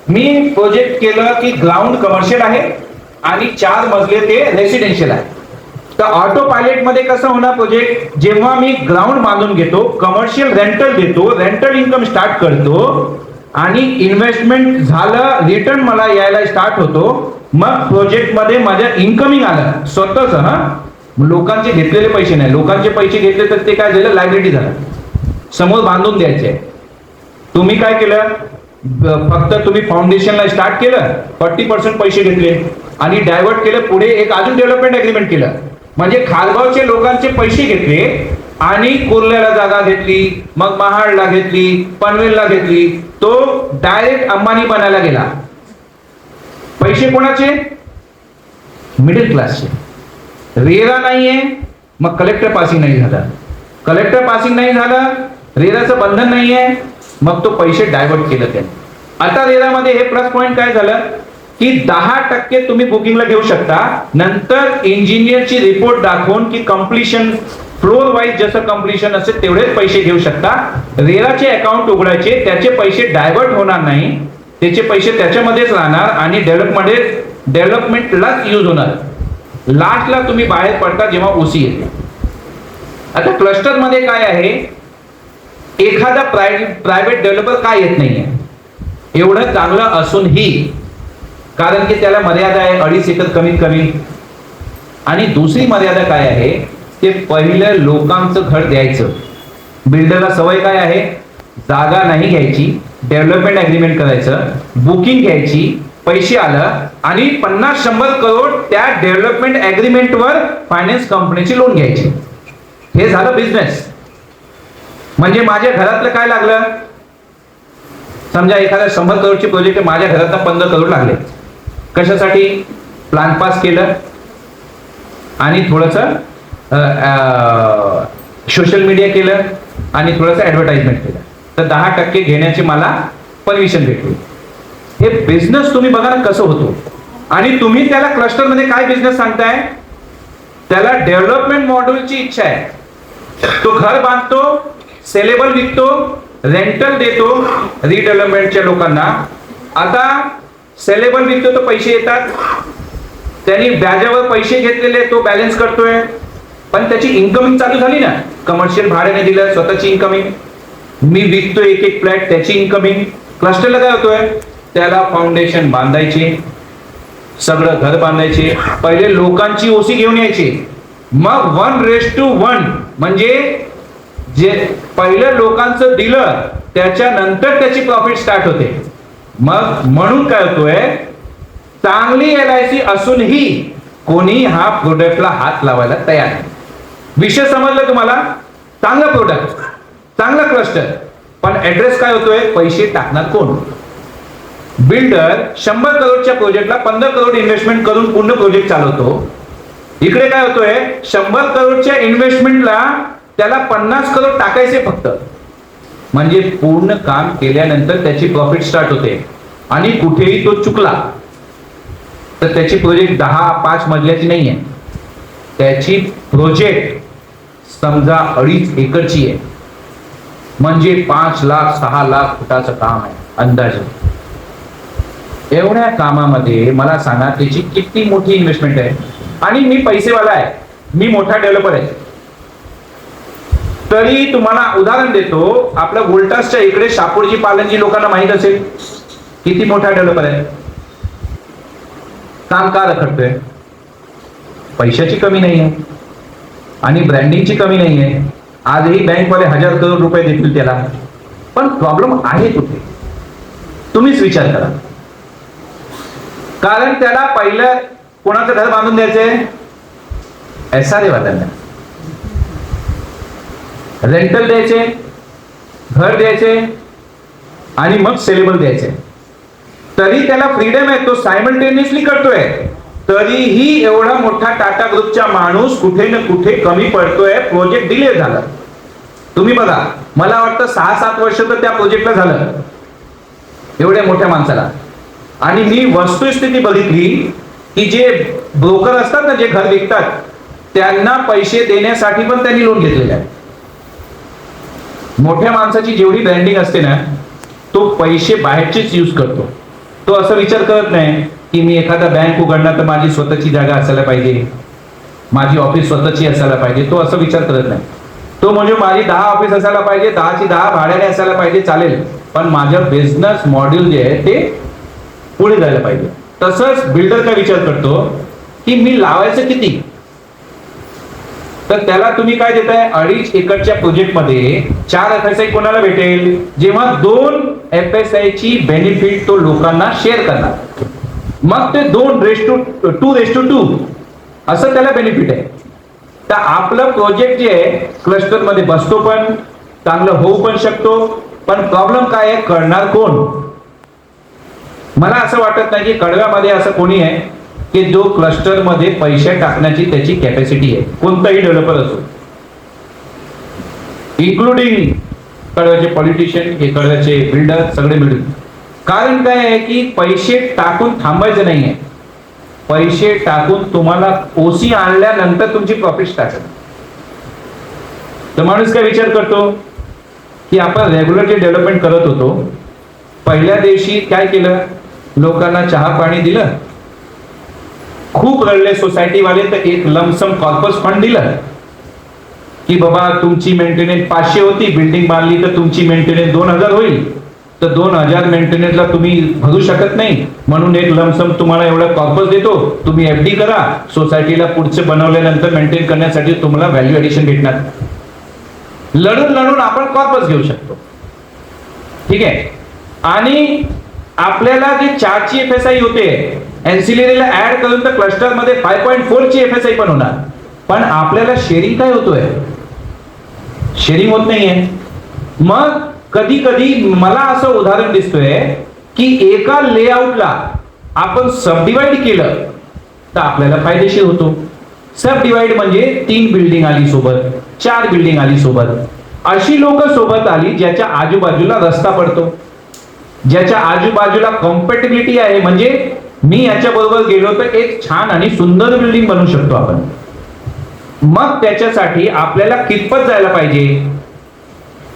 मी प्रोजेक्ट केलं की ग्राउंड कमर्शियल आहे आणि 4 मजले ते रेसिडेन्शियल आहे. तर ऑटो पायलट मध्ये कसं होणार प्रोजेक्ट? जेव्हा मी ग्राउंड बांधून घेतो, कमर्शियल रेंटल देतो, रेंटल इन्कम स्टार्ट करतो आणि इन्व्हेस्टमेंट झालं, रिटर्न मला यायला स्टार्ट होतो. मग प्रोजेक्ट मध्ये माझ्या इन्कमिंग आलं स्वतःच. हा, लोकांचे घेतलेले पैसे नाही. लोकांचे पैसे घेतले तर ते काय झालं? लायबिलिटी झालं. समोर बांधून द्यायचे. तुम्ही काय केलं? फक्त तुम्ही फाउंडेशनला स्टार्ट केलं, 40% पैसे घेतले आणि डायव्हर्ट केलं. पुढे एक अजून डेव्हलपमेंट अग्रीमेंट केलं. म्हणजे खारगावचे लोकांचे पैसे घेतले आणि कुर्ल्याला जागा घेतली, मग महाडला घेतली, पनवेलला घेतली. तो डायरेक्ट अंबानी बनायला गेला. पैसे कोणाचे? मिडल क्लासचे. रेरा नाहीये, मग कलेक्टर पासिंग नाही झालं, कलेक्टर पासिंग नाही झालं, रेराचं बंधन नाही आहे, मग तो पैसे डायव्हर्ट केलं त्याने. आता रेरामध्ये हे प्लस पॉइंट काय झालं की 10% तुम्ही बुकिंगला घेऊ शकता, नंतर इंजिनियरची रिपोर्ट दाखवून की कम्प्लिशन फ्लोर वाईज जसं कम्प्लिशन असेल तेवढेच पैसे घेऊ शकता. रेराचे अकाउंट उघडायचे, त्याचे पैसे डायव्हर्ट होणार नाही, त्याचे पैसे त्याच्यामध्येच राहणार आणि डेव्हलपमेंटलाच यूज होणार. लास्टला तुम्ही बाहेर पडता जेव्हा ओसी येते. आता क्लस्टर मध्ये काय आहे, एखादा प्रायव्हेट डेव्हलपर काय येत नाहीये एवढं चांगलं असूनही, कारण की त्याला मर्यादा आहे 2.5 एकर कमीत कमी. आणि दुसरी मर्यादा काय आहे, ते पहिलं लोकांचं घर द्यायचं. बिल्डरला सवय काय आहे, जागा नाही घ्यायची, डेव्हलपमेंट अग्रीमेंट करायचं, बुकिंग घ्यायची, पैसे आलं आणि 50-100 करोड त्या डेव्हलपमेंट अग्रीमेंटवर फायनान्स कंपनीची लोन घ्यायची. हे झालं बिझनेस. म्हणजे माझ्या घरातलं काय लागलं, समजा एखाद्या 100 करोडची प्रोजेक्ट, माझ्या घरातनं 15 करोड लागले. कशासाठी, प्लॅन पास केलं आणि थोडस सोशल मीडिया केलं आणि थोडंसं ऍडव्हर्टाइजमेंट केलं, तर 10% घेण्याची मला परमिशन भेटली. हे बिझनेस तुम्ही बघा ना कसं होतो. आणि तुम्ही त्याला क्लस्टर मध्ये काय बिझनेस सांगताय, त्याला डेव्हलपमेंट मॉडेलची इच्छा आहे. तो घर बांधतो, सेलेबल विकतो, रेंटल देतो रिडेव्हलपमेंटच्या लोकांना. आता सेलेबल विकतो तर पैसे येतात, त्यांनी व्याजावर पैसे घेतलेले तो बॅलन्स करतोय, पण त्याची इन्कमिंग चालू झाली ना, कमर्शियल भाड्याने दिलं, स्वतःची इन्कमिंग, मी विकतोय एक फ्लॅट, त्याची इन्कमिंग. क्लस्टरला काय होतोय, त्याला फाउंडेशन बांधायचे, सगळं घर बांधायचे, पहिले लोकांची ओसी घेऊन यायची, मग 1:1 म्हणजे जे पहिलं लोकांचं दिलं त्याच्यानंतर त्याची प्रॉफिट स्टार्ट होते. मग म्हणून काय होतोय, चांगली LIC असूनही कोणी हा प्रोडक्टला हात लावायला तयार नाही. विषय समजला तुम्हाला, चांगला प्रोडक्ट, चांगला क्लस्टर, पण ऍड्रेस काय होतोय, पैसे टाकणार कोण. बिल्डर 100 करोडच्या प्रोजेक्टला 15 करोड इन्व्हेस्टमेंट करून पूर्ण प्रोजेक्ट चालवतो. इकडे काय होतोय, 100 करोडच्या इन्व्हेस्टमेंटला त्याला 50 करोड टाकायचे फक्त, म्हणजे पूर्ण काम केल्यानंतर त्याची प्रॉफिट स्टार्ट होते. आणि कुठेही तो चुकला तर त्याची प्रोजेक्ट 10-5 मजल्याची नाहीये, त्याची प्रोजेक्ट समजा 2.5 एकरची आहे, म्हणजे 5 लाख 6 लाख फुटाचं काम आहे अंदाजे. एवढ्या कामामध्ये मला सांगा त्याची किती मोठी इन्व्हेस्टमेंट आहे. आणि मी पैसेवाला आहे, मी मोठा डेव्हलपर आहे, तरी तुम्हाला उदाहरण देतो, आपल्या वोल्टासच्या इकडे शापूरजी पालनजी लोकांना माहित असेल किती मोठा डेव्हलपर आहे. काम का रखडतोय, पैशाची कमी नाही आहे आणि ब्रँडिंगची कमी नाही आहे. आजही बँकवाले 1000 करोड रुपये देतील त्याला, पण प्रॉब्लेम आहे कुठे, तुम्हीच विचार करा. कारण त्याला पहिलं कोणाचं घर बांधून द्यायचंय, SRA वाल्यांना रेंटल द्यायचे, घर द्यायचे आणि मग सेलेबल द्यायचे. तरी त्याला फ्रीडम आहे, तो सायमल्टेनियसली करतोय, तरीही एवढा मोठा टाटा ग्रुपचा माणूस कुठे ना कुठे कमी पडतोय. प्रोजेक्ट डिले झाला, तुम्ही बघा, मला वाटतं 6-7 वर्ष तर त्या प्रोजेक्टला झालं एवढ्या मोठ्या माणसाला. आणि मी वस्तुस्थिती बघितली की जे ब्रोकर असतात ना, जे घर विकतात, त्यांना पैसे देण्यासाठी पण त्यांनी लोन घेतलेले आहे. मोठ्या माणसाची जेवढी ब्रँडिंग असते ना, तो पैसे बाहेरचेच यूज करतो. तो असं विचार करत नाही की मी एखादा बँक उघडणार तर माझी स्वतःची जागा असायला पाहिजे, माझी ऑफिस स्वतःची असायला पाहिजे. तो असं विचार करत नाही. तो म्हणजे माझी 10 ऑफिस असायला पाहिजे, 10ची 10 भाड्याने असायला पाहिजे, चालेल, पण माझं बिझनेस मॉडेल जे आहे ते पुढे जायला पाहिजे. तसंच बिल्डर काय विचार करतो की मी लावायचं किती, तर त्याला तुम्ही काय देताय, 2.5 एकरच्या प्रोजेक्ट मध्ये 4 FSI कोणाला भेटेल, जेव्हा 2 FSI ची बेनिफिट तो लोकांना शेअर करणार, मग ते 2:2 असं त्याला बेनिफिट आहे. तर आपलं प्रोजेक्ट जे आहे क्लस्टर मध्ये बसतो, पण चांगलं होऊ पण शकतो. पण प्रॉब्लेम काय आहे, करणार कोण. मला असं वाटत नाही की कडव्यामध्ये असं कोणी आहे की जो क्लस्टर मध्ये पैसे टाकण्याची त्याची कॅपॅसिटी आहे, कोणताही डेव्हलपर असो, इन्क्लुडिंग कळव्याचे पॉलिटिशियन, हे कळव्याचे बिल्डर सगळे मिळून. कारण काय आहे की पैसे टाकून थांबायचं नाहीये, पैसे टाकून तुम्हाला ओसी आणल्यानंतर तुमची प्रॉफिट टाकायचं. तर माणूस काय विचार करतो की आपण रेग्युलर जे डेव्हलपमेंट करत होतो, पहिल्या दिवशी काय केलं, लोकांना चहा पाणी दिलं, खूप रडले सोसायटीवाले, तर एक लमसम कॉर्पस फंड दिलं की बाबा तुमची मेंटेनन्स 500 होती, बिल्डिंग बांधली तर तुमची मेंटेनन्स 2000 होईल, तर 2000 मेंटेनन्सला तुम्ही भरू शकत नाही, म्हणून एक लमसम तुम्हाला एवढा कॉर्पस देतो, तुम्ही एफडी करा, सोसायटीला पुढचे बनवल्यानंतर मेंटेन करण्यासाठी तुम्हाला व्हॅल्यू ऍडिशन भेटणार. लढून लढून आपण कॉर्पस घेऊ शकतो, ठीक आहे. आणि आपल्याला जे 4 ची FSI होते, एनसीलरीला ऍड करून तर क्लस्टर मध्ये 5.4 ची FSI पण होणार, पण आपल्याला शेअरिंग काय होतोय, शेअरिंग होत नाहीये. मग कधी कधी मला असं उदाहरण दिसतोय की एका लेआउटला आपण सब डिवाइड केलं तर आपल्याला फायदेशीर होतो. सब डिवाइड म्हणजे 3 बिल्डिंग आली सोबत, 4 बिल्डिंग आली सोबत, अशी लोक सोबत आली ज्याच्या आजूबाजूला रस्ता पडतो, ज्याच्या आजूबाजूला कॉम्पॅटिबिलिटी आहे, म्हणजे मी याच्या बरोबर गेलो तर एक छान आणि सुंदर बिल्डिंग बनवू शकतो आपण. मग त्याच्यासाठी आपल्याला कितपत जायला पाहिजे,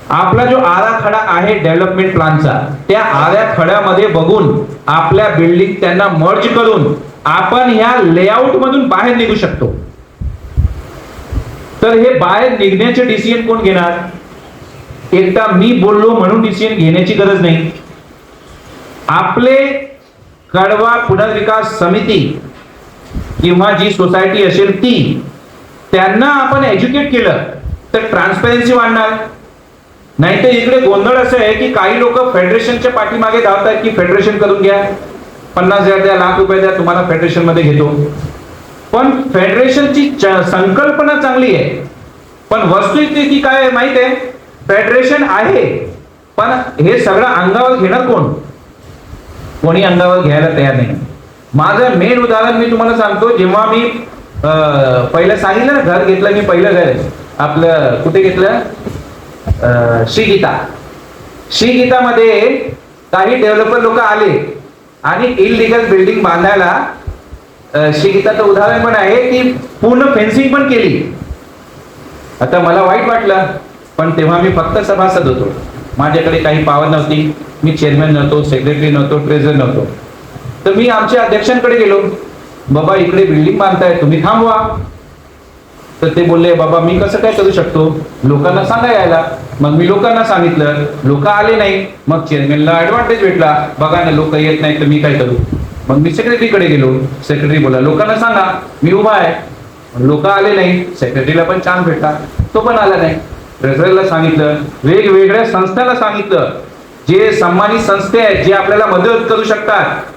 आपला जो आराखडा आहे डेव्हलपमेंट प्लॅनचा, त्या आराखड्यामध्ये बघून आपल्या बिल्डिंग त्यांना मर्ज करून आपण ह्या लेआउट मधून बाहेर निघू शकतो. तर हे बाहेर निघण्याचे डिसिजन कोण घेणार, एकटा मी बोललो म्हणून डिसिजन घेण्याची गरज नाही. आपले कळवा पुनर्विकास समिती किंवा जी सोसायटी असेल ती, त्यांना आपण एज्युकेट केलं तर ट्रान्सपरन्सी वाढणार. नाहीतर इकडे गोंधळ असं आहे की काही लोक फेडरेशनच्या पाठीमागे धावतात की फेडरेशन करून घ्या, 50,000 द्या, लाख रुपये द्या, तुम्हाला फेडरेशन मध्ये घेतो. पण फेडरेशनची संकल्पना चांगली आहे, पण वस्तुस्थिती काय आहे माहित आहे, फेडरेशन आहे पण हे सगळं अंगावर घेणार कोण, कोणी अंगावर घ्यायला तयार नाही. माझं मेन उदाहरण मी तुम्हाला सांगतो, जेव्हा मी पहिलं सांगितलं ना घर घेतलं, मी पहिलं घर आपलं कुठे घेतलं, श्रीगीतामध्ये काही डेव्हलपर लोक आले आणि इलिगल बिल्डिंग बांधायला, श्रीगीताचं उदाहरण पण आहे की पूर्ण फेन्सिंग पण केली. आता मला वाईट वाटलं, पण तेव्हा मी फक्त सभासद होतो, माझ्याकडे काही पॉवर नव्हती, मी चेअरमॅन नव्हतो, सेक्रेटरी नव्हतो, ट्रेझर नव्हतो. तर मी आमच्या अध्यक्षांकडे गेलो, बाबा इकडे बिल्डिंग बांधताय, तुम्ही थांबवा. तर ते बोलले, बाबा मी कसं काय करू शकतो, लोकांना सांगा यायला. मग मी लोकांना सांगितलं, लोक आले नाही, मग चेअरमॅनला ऍडव्हान्टेज भेटला, बघा ना लोक येत नाही तर मी काय करू. मग मी सेक्रेटरीकडे गेलो, सेक्रेटरी बोला लोकांना सांगा मी उभा आहे, लोक आले नाही, सेक्रेटरीला पण चान्स भेटला, तो पण आला नाही. ट्रेझररला सांगितलं, वेगवेगळ्या संस्थांना सांगितलं, जे सन्मानित संस्थे आहेत, जे आपल्याला मदत करू शकतात,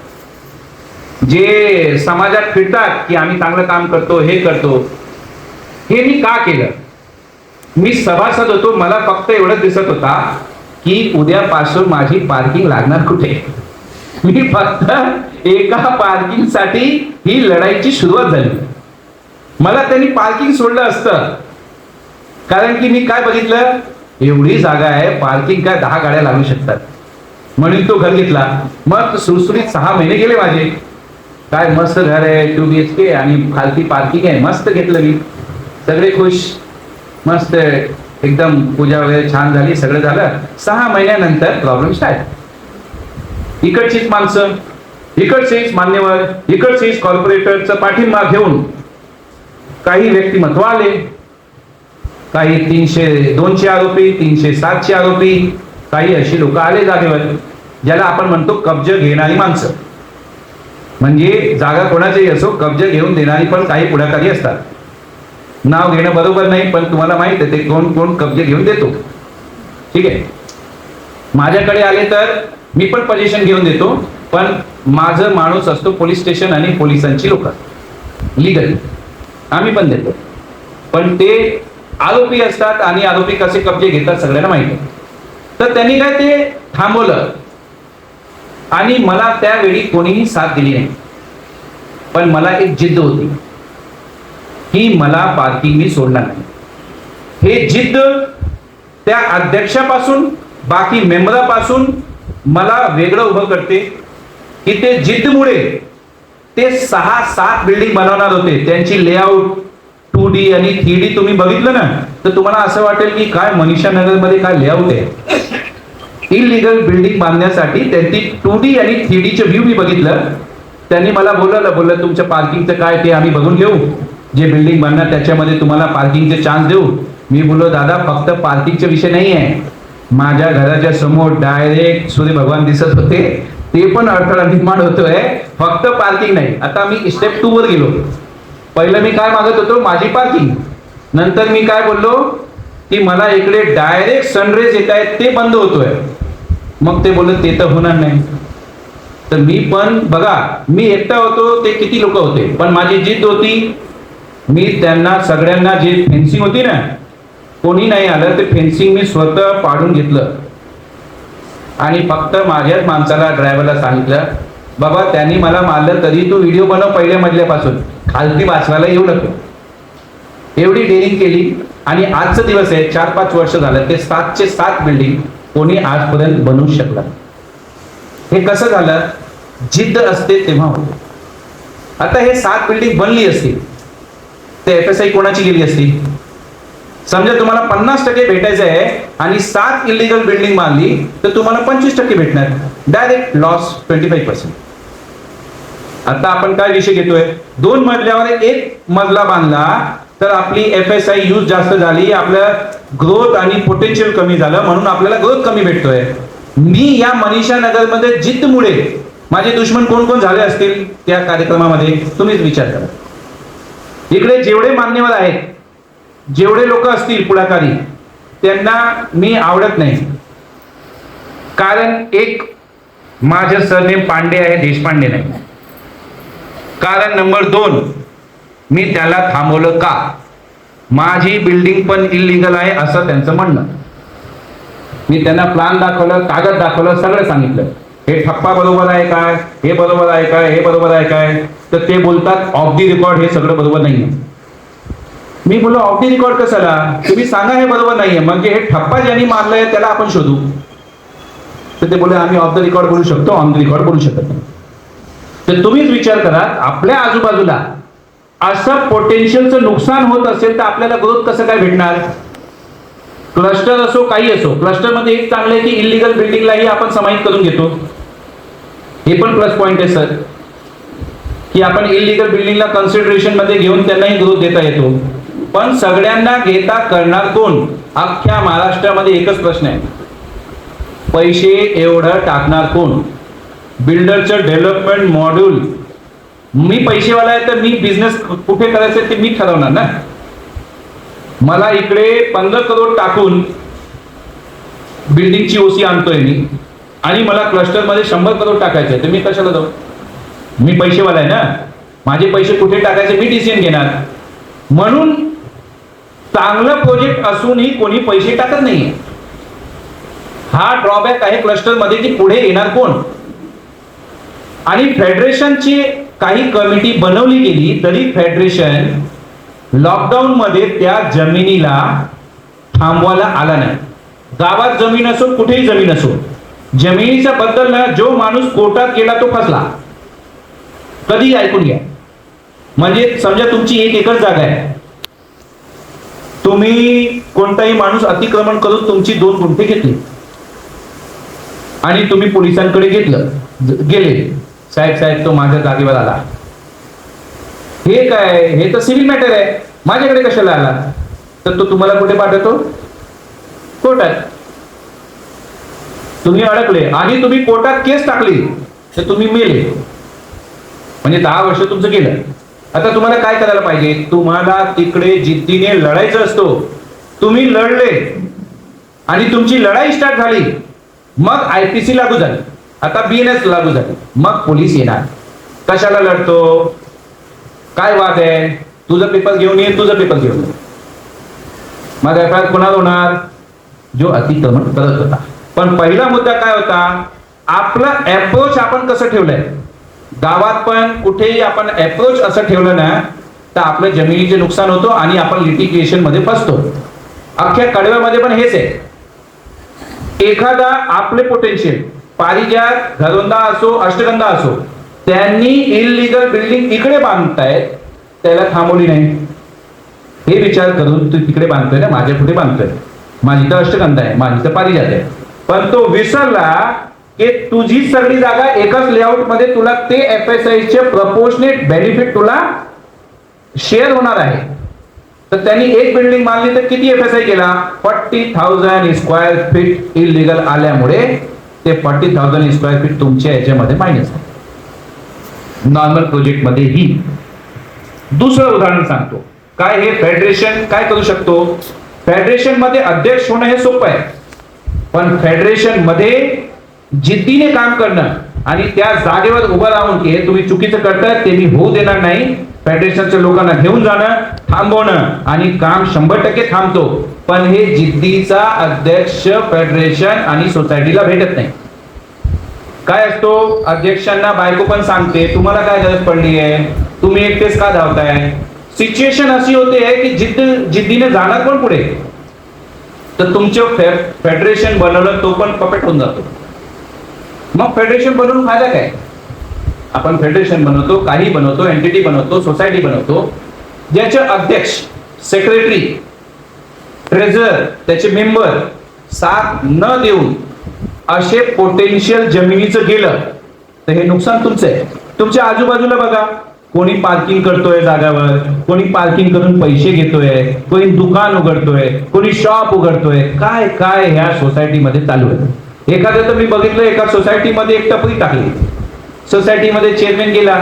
जे समाजात फिरतात की आम्ही चांगलं काम करतो, हे करतो. हे मी का केलं, मी सभासद होतो, मला फक्त एवढंच दिसत होता की उद्यापासून माझी पार्किंग लागणार कुठे. मी फक्त एका पार्किंग साठी ही लढाईची सुरुवात झाली. मला त्यांनी पार्किंग सोडलं असतं, कारण की मी काय बघितलं, एवढी जागा आहे, पार्किंग काय 10 गाड्या लागू शकतात, म्हणून तो घर घेतला. मग सुरसुरीत 6 महिने गेले माझे, काय मस्त घर आहे, 2 BHK आणि खालती पार्किंग आहे, मस्त घेतलं मी, सगळे खुश, मस्त एकदम पूजा वगैरे छान झाली, सगळं झालं. 6 महिन्यानंतर प्रॉब्लेम स्टार्ट. इकडचीच माणसं, इकडचेच मान्यवर, इकडचेच कॉर्पोरेटरचा पाठिंबा घेऊन काही व्यक्तिमत्व आले, काही 302चे आरोपी, 307चे आरोपी, काही अशी लोक आले जागेवर, ज्याला आपण म्हणतो कब्ज घेणारी माणसं. म्हणजे जागा कोणाच्याही असो, कब्ज घेऊन देणारी पण काही पुढाकारी असतात. नाव घेणं बरोबर नाही, पण तुम्हाला माहित आहे ते कोण कोण कब्जे घेऊन देतो, ठीक आहे. माझ्याकडे आले तर मी पण पोझिशन घेऊन देतो, पण माझं माणूस असतो पोलीस स्टेशन आणि पोलिसांची लोक, लीगल आम्ही पण देतो. पण ते आरोपी असतात आणि आरोपी कसे कब्जे घेतात सगळ्यांना माहिती आहे. तर त्यांनी काय ते थांबवलं आणि मला त्यावेळी कोणीही साथ दिली नाही. पण मला एक जिद्द होती की मला पार्किंग मी सोडणार नाही. हे जिद्द त्या अध्यक्षापासून बाकी मेंबरापासून मला वेगळं उभं करते की ते जिद्दमुळे ते 6-7 बिल्डिंग बनवणार होते. त्यांची लेआउट 2D आणि 3D तुम्ही बघितलं ना तर तुम्हाला असं वाटेल की काय मनीषा नगर मध्ये काय लेआउट आहे. इलिगल बिल्डिंग बांधण्यासाठी त्यांची 2D आणि 3Dचे व्ह्यू मी बघितलं. त्यांनी मला बोललं तुमच्या पार्किंगचं काय ते आम्ही बघून घेऊ, जे बिल्डिंग बांधणार त्याच्यामध्ये तुम्हाला पार्किंगचे चान्स देऊ. मी बोललो दादा फक्त पार्किंगचा विषय नाही आहे, माझ्या घराच्या समोर डायरेक्ट सूर्य भगवान दिसत होते, ते पण अडथळा निर्माण होतोय, फक्त पार्किंग नाही. आता मी स्टेप 2 वर गेलो. पहिलं मी काय मागत होतो, माझी पार्किंग. नंतर मी काय बोललो की मला इकडे डायरेक्ट सनरेज येत आहेत ते बंद होतोय. मग ते बोलत ते तर होणार नाही. तर मी पण बघा मी एकटा होतो, ते किती लोक होते, पण माझी जिद्द होती. मी त्यांना सगळ्यांना जे फेन्सिंग होती ना, कोणी नाही आलं ते फेन्सिंग मी स्वतः पाडून घेतलं आणि फक्त माझ्याच माणसाला ड्रायव्हरला सांगितलं बाबा त्यांनी मला मारलं तरी तू व्हिडिओ बनव पहिल्या मजल्यापासून, खालती वाचवायला येऊ नको. एवढी डेअरिंग केली आणि आजचा दिवस आहे, 4-5 वर्ष झालं, ते 7चे 7 बिल्डिंग कोणी आजपर्यंत बनवू शकला. हे कसं झालं, जिद्द असते तेव्हा होते. आता हे 7 बिल्डिंग बनली असती ते FSI कोणाची गेली असती. समजा तुम्हाला 50% भेटायचं आहे आणि 7 इलिगल बिल्डिंग बांधली तर तुम्हाला 25% भेटणार, डायरेक्ट लॉस 25%. आता आपण काय विषय घेतोय, 2 मजल्यावर 1 मजला बांधला तर आपली FSI यूज जास्त झाली, आपलं ग्रोथ आणि पोटेन्शियल कमी झालं, म्हणून आपल्याला ग्रोथ कमी भेटतोय. मी या मनीषा नगरमध्ये जिद्दमुळे माझे दुश्मन कोण कोण झाले असतील त्या कार्यक्रमामध्ये तुम्हीच विचार करा. इकडे जेवढे मान्यवर आहेत, जेवढे लोक असतील पुढाकारी, त्यांना मी आवडत नाही. कारण एक माझं सरनेम पांडे आहे, देशपांडे नाही. कारण नंबर 2 मी त्याला थांबवलं का, माझी बिल्डिंग पण इलिगल आहे असं त्यांचं म्हणणं. मी त्यांना प्लॅन दाखवलं, कागद दाखवलं, सगळं सांगितलं. हे ठप्पा बरोबर आहे काय, हे बरोबर आहे काय, हे बरोबर आहे काय, तर ते बोलतात ऑफ दी रेकॉर्ड हे सगळं बरोबर नाहीये. मी बोललो ऑफ दी रेकॉर्ड कशाला, तुम्ही सांगा हे बरोबर नाहीये, म्हणजे हे ठप्पा ज्यांनी मारलंय त्याला आपण शोधू. तर ते बोलले आम्ही ऑफ द रेकॉर्ड बोलू शकतो, ऑन द रेकॉर्ड बोलू शकत नाही. तर तुम्हीच विचार करा, आपल्या आजूबाजूला असं पोटेन्शियलचं नुकसान होत असेल तर आपल्याला ग्रोथ कसं काय भेटणार. क्लस्टर असो काही असो, क्लस्टर मध्ये एक चांगलं आहे की इलिगल बिल्डिंगलाही आपण समाहित करून घेतो, हे पण प्लस पॉइंट आहे सर, की आपण इलिगल बिल्डिंगला कन्सिडरेशन मध्ये घेऊन त्यांनाही ग्रोथ देता येतो. पण सगळ्यांना घेता करणार कोण, अख्ख्या महाराष्ट्रामध्ये एकच प्रश्न आहे, पैसे एवढं टाकणार कोण. बिल्डरचं डेव्हलपमेंट मॉड्यूल, मी पैसेवाला आहे तर मी बिझनेस कुठे करायचं ते मी ठरवणार ना. मला इकडे 15 करोड टाकून बिल्डिंगची ओसी आणतोय मी आणि मला क्लस्टर मध्ये 100 करोड टाकायचे, तर मी कशाला जाऊ. मी पैसेवाला आहे ना, माझे पैसे कुठे टाकायचे मी डिसिजन घेणार. म्हणून चांगलं प्रोजेक्ट असूनही कोणी पैसे टाकत नाही. हा ड्रॉबॅक आहे क्लस्टर मध्ये की पुढे येणार कोण. आणि फेडरेशनची काही कमिटी बनवली गेली तरी फेडरेशन लॉकडाऊन मध्ये त्या जमिनीला थांबवायला आला नाही. गावात जमीन असो कुठेही जमीन असो, जमिनीच्या बद्दल जो माणूस कोर्टात गेला तो फसला. कधी ऐकून घ्या, म्हणजे समजा तुमची 1 एकर जागा आहे, तुम्ही कोणताही माणूस अतिक्रमण करून तुमची 2 गुंठे घेतली आणि तुम्ही पोलिसांकडे गेले, साहेब तो माझ्या जागेवर आला. हे काय, हे तर सिव्हिल मॅटर आहे, माझ्याकडे कशाला आला. तर तो तुम्हाला कुठे पाठवतो, कोर्टात. तुम्ही अडकले आणि तुम्ही कोर्टात केस टाकली तर तुम्ही मेले, म्हणजे 10 वर्ष तुमचं गेलं. आता तुम्हाला काय करायला पाहिजे, तुम्हाला तिकडे जिद्दीने लढायचं असतो. तुम्ही लढले आणि तुमची लढाई स्टार्ट झाली, मग IPC लागू झाली, आता BNS लागू झाली, मग पोलीस येणार. कशाला लढतो, काय वाद आहे, तुझं पेपर घेऊन ये, तुझं पेपर घेऊन ये. मग FIR कोणाला होणार, जो अतिक्रमण करत होता. पण पहिला मुद्दा काय होता, आपला अप्रोच आपण कसं ठेवलंय. गावात पण कुठेही आपण अप्रोच असं ठेवलं ना तर आपलं जमिनीचे नुकसान होतो आणि आपण लिटिगेशन मध्ये फसतो. अख्ख्या कडव्यामध्ये पण हेच आहे. एखादा आपले पोटेन्शियल पारिजात घरोंदा असो अष्टगंधा असो त्यांनी इलिगल बिल्डिंग इकडे बांधतायत त्याला थांबवली नाही. हे विचार करून तू तिकडे बांधतोय ना माझ्या पुढे बांधतोय. माझी तर अष्टगंधा आहे माझी तर पारिजात आहे. पण तो विसरला की तुझी सगळी जागा एकाच लेआउट मध्ये तुला ते FSI चे प्रपोर्शनेट बेनिफिट तुला शेअर होणार आहे. तर त्यांनी एक बिल्डिंग बांधली तर किती FSI केला 40,000 स्क्वेअर फीट इलिगल आल्यामुळे ते 40,000 स्क्वेअर फीट तुमच्या याच्यामध्ये मायनस आहे. नॉर्मल प्रोजेक्ट मध्ये ही. दुसरं उदाहरण सांगतो. काय हे फेडरेशन काय करू शकतो. फेडरेशन मध्ये अध्यक्ष होणं हे सोपं आहे. पण फेडरेशन मध्ये जिद्दीने काम करणं आणि त्या जागेवर उभं राहून की हे तुम्ही चुकीचं करताय ते मी होऊ देणार नाही. फेडरेशनच्या लोकांना घेऊन जाणं थांबवणं आणि काम 100% थांबतो. पण हे जिद्दीचा अध्यक्ष फेडरेशन आणि सोसायटीला भेटत नाही. काय असतो अध्यक्षांना बायको पण सांगते तुम्हाला काय गरज पडली आहे तुम्ही एकटेच का धावताय. सिच्युएशन अशी होते की जिद्दीने जाणार पण पुढे तर तुमचं फेडरेशन बनवलं तो पण पपेट होऊन जातो. मग फेडरेशन बनवून फायदा काय. आपण फेडरेशन बनवतो काही बनवतो एंटिटी बनवतो सोसायटी बनवतो ज्याचे अध्यक्ष सेक्रेटरी ट्रेझरर त्याचे मेंबर साथ न देऊन असे पोटेन्शियल जमिनीचं गेलं तर हे नुकसान तुमचं आहे. तुमच्या आजूबाजूला बघा कोणी पार्किंग करतोय जागावर कोणी पार्किंग करून पैसे घेतोय कोणी दुकान उघडतोय कोणी शॉप उघडतोय काय काय ह्या सोसायटीमध्ये चालू आहे. एखादं तर मी बघितलं एका सोसायटीमध्ये एक टपरी टाकली. सोसायटीमध्ये चेअरमॅन गेला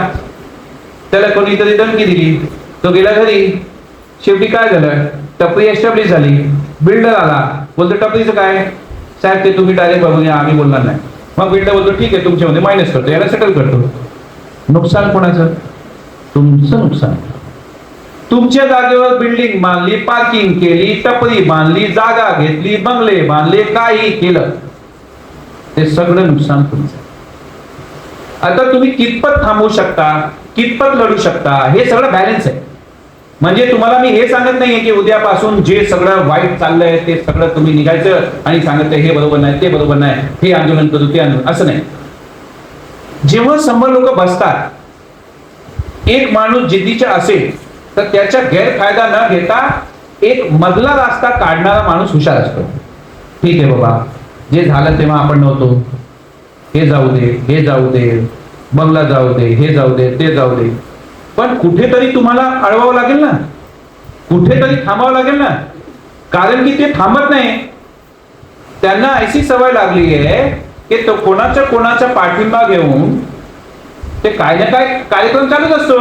त्याला कोणीतरी धमकी दिली तो गेला घरी. शेवटी काय झालं टपरी एस्टॅब्लिश झाली. बिल्डर आला बोलतो टपरीचं काय साहेब ते तुम्ही डायरेक्ट बघून या आम्ही बोलणार नाही. मग बिल्डर बोलतो ठीक आहे तुमच्यामध्ये मायनस करतो याला सेटल करतो. नुकसान कोणाचं तुमचं नुकसान. तुमच्या जागेवर बिल्डिंग बांधली पार्किंग केली टपरी बांधली जागा घेतली बंगले बांधले काही केलं ते सगळं नुकसान तुमचं. आता तुम्ही कितपत थांबवू शकता कितपत लढू शकता हे सगळं बॅलन्स आहे. म्हणजे तुम्हाला मी हे सांगत नाहीये की उद्यापासून जे सगळं वाईट चाललंय ते सगळं तुम्ही निघायचं आणि सांगत हे बरोबर नाही ते बरोबर नाही हे आंदोलन करू ते आंदोलन असं नाही. जेव्हा 100 लोक बसतात एक माणूस जिद्दीचा असेल तर त्याचा गैरफायदा न घेता एक मधला रास्ता काढणारा माणूस हुशार असतो. ठीक आहे बाबा जे झालं तेव्हा आपण नव्हतो हे जाऊ दे हे जाऊ दे बंगला जाऊ दे हे जाऊ दे ते जाऊ दे पण कुठेतरी तुम्हाला अडवावं लागेल ना कुठेतरी थांबावं लागेल ना. कारण की ते थांबत नाही. त्यांना अशी सवय लागली आहे की तो कोणाचा पाठिंबा घेऊन ते काय ना काय कार्यक्रम चालूच असतो.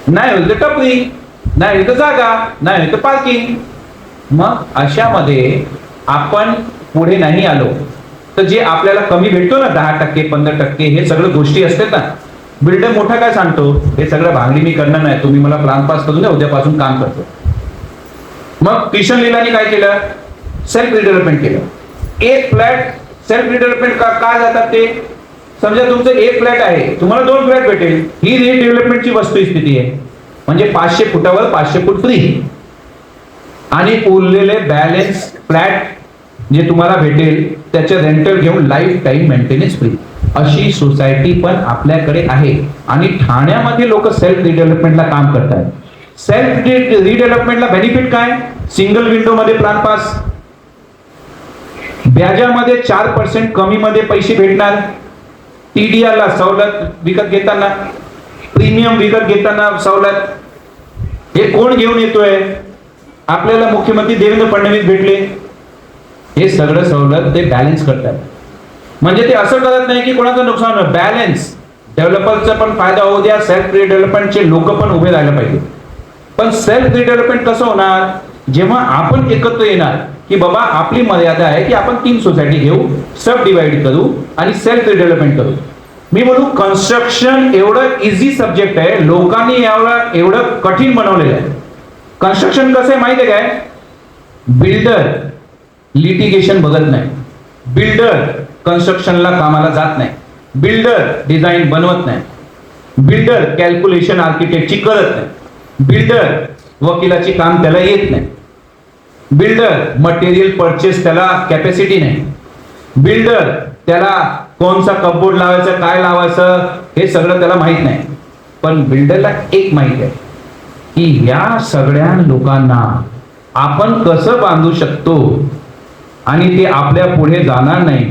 नाही होईल तर टपरी नाही होईल तर जागा नाही होईल तर पार्किंग. मग अशामध्ये आपण पुढे नाही आलो तर जे आपल्याला कमी भेटतो ना 10% 15% हे सगळं गोष्टी असतात ना. बिल्डर मोठा काय सांगतो हे सगळं भांगडी मी करणार नाही तुम्ही मला प्लान पास करून द्या उद्यापासून काम करतो. मग किशन लीलानी काय केलं सेल्फ रिडेव्हलपमेंट केलं. एक फ्लॅट सेल्फ रिडेव्हलपमेंट का जातात ते समजा तुमचं एक फ्लॅट आहे तुम्हाला 2 फ्लॅट भेटेल ही रिडेव्हलपमेंटची वस्तुस्थिती आहे. म्हणजे 500 फुटावर 500 फूट फ्री आणि उरलेले बॅलन्स फ्लॅट जे तुम्हाला भेटेल त्याचे रेंटल घेऊन लाईफ टाईम मेंटेनन्स फ्री. अशी सोसायटी पण आपल्याकडे आहे आणि ठाण्यामध्ये लोक सेल्फ रिडेव्हलपमेंटला काम करतात. सेल्फ रिडेव्हलपमेंटला बेनिफिट काय सिंगल विंडो मध्ये प्लान पास व्याजामध्ये 4% कमी मध्ये पैसे भेटणार. TDR ला सवलत विकत घेताना प्रीमियम विकत घेताना सवलत. हे कोण घेऊन येतोय आपल्याला मुख्यमंत्री देवेंद्र फडणवीस भेटले. हे सगळं सवलत ते बॅलन्स करतात. म्हणजे ते असं करत नाही की कोणाचं नुकसान होईल. बॅलन्स डेव्हलपरचा पण फायदा होऊ द्या सेल्फ रिडेव्हलपमेंटचे लोक पण उभे राहायला पाहिजे. पण सेल्फ रिडेव्हलपमेंट कसं होणार जेव्हा आपण एकत्र येणार की बाबा आपली मर्यादा आहे की आपण 3 सोसायटी घेऊ सब डिवाइड करू आणि सेल्फ रिडेव्हलपमेंट करू. मी बोलू कन्स्ट्रक्शन एवढं इझी सब्जेक्ट आहे लोकांनी एवढं कठीण बनवलेलं आहे. कन्स्ट्रक्शन कसं आहे माहिती आहे काय बिल्डर लिटिगेशन बघत नाही. बिल्डर कन्स्ट्रक्शनला कामाला जात नाही. बिल्डर डिझाईन बनवत नाही, बिल्डर कॅल्क्युलेशन आर्किटेक्टची करत नाही, बिल्डर वकिलाची काम त्याला येत नाही, बिल्डर मटेरियल परचेस त्याला कॅपॅसिटी नाही, बिल्डर त्याला कोणचा कपबोर्ड लावायचा काय लावायचं हे सगळं त्याला माहित नाही. पण बिल्डरला एक माहित आहे की या सगळ्या लोकांना आपण कसं बांधू शकतो आणि ते आपल्या पुढे जाणार नाही,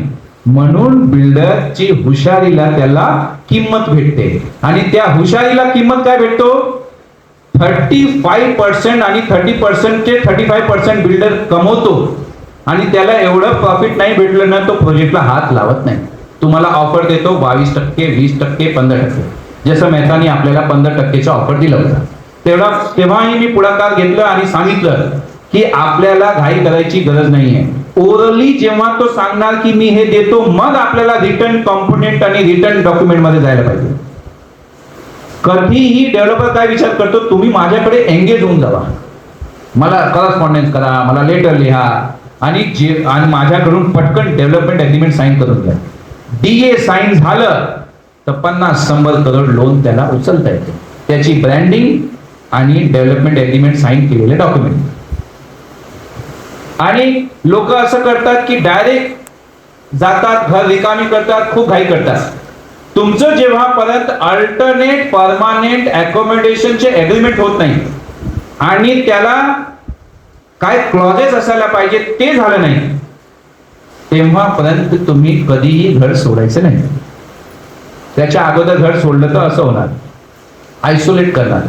म्हणून बिल्डरची हुशारीला त्याला किंमत भेटते. आणि त्या हुशारीला किंमत काय भेटतो? 35% आणि 30%चे 35% बिल्डर कमवतो आणि त्याला एवढं प्रॉफिट नाही भेटलं ना, तो प्रोजेक्टला हात लावत नाही. तुम्हाला ऑफर देतो 22%, 20%, 15%. जसं मेहतानी आपल्याला 15%चा ऑफर दिला होता, तेव्हाही मी पुढाकार घेतलं आणि सांगितलं की आपल्याला घाई करायची गरज नाहीये. ओरली जेव्हा तो सांगणार की मी हे देतो, मग आपल्याला रिटर्न कॉम्पोनेंट आणि रिटर्न डॉक्युमेंट मध्ये जायला पाहिजे. कधीही डेव्हलपर काय विचार करतो, तुम्ही माझ्याकडे एंगेज होऊन जावा, मला करस्पॉन्डन्स करा, मला लेटर लिहा आणि माझ्याकडून पटकन डेव्हलपमेंट अग्रीमेंट साईन करून घ्या. डीए साईन झालं तर 50-100 करोड लोन त्याला उचलता येते. त्याची ब्रँडिंग आणि डेव्हलपमेंट अग्रीमेंट साईन केलेले डॉक्युमेंट. आणि लोक असं करतात की डायरेक्ट जातात, घर रिकामी करतात, खूप घाई करतात. तुमचं जेव्हापर्यंत अल्टरनेट परमानेंट अकोमोडेशनचे अग्रीमेंट होत नाही आणि त्याला काय क्लॉजेस असायला पाहिजे ते झालं नाही, तेव्हापर्यंत तुम्ही कधीही घर सोडायचं नाही. त्याच्या अगोदर घर सोडलं तर असं होणार, आयसोलेट करणार.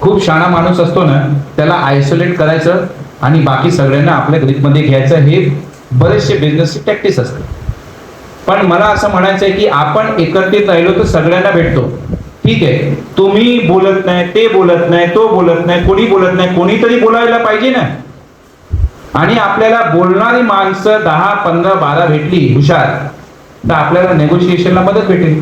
खूप शाणा माणूस असतो ना, त्याला आयसोलेट करायचं आणि बाकी सगळ्यांना आपल्या ग्रीपमध्ये घ्यायचं, हे बरेचसे बिझनेसची प्रॅक्टिस असते. पण मला असं म्हणायचं आहे की आपण एकत्रित राहिलो तर सगळ्यांना भेटतो. ठीक आहे, तुम्ही बोलत नाही, ते बोलत नाही, तो बोलत नाही, कोणी बोलत नाही, कोणीतरी बोलायला पाहिजे ना. आणि आपल्याला बोलणारी माणसं 10, 15, 12 भेटली हुशार, तर आपल्याला नेगोशिएशनला मदत भेटेल.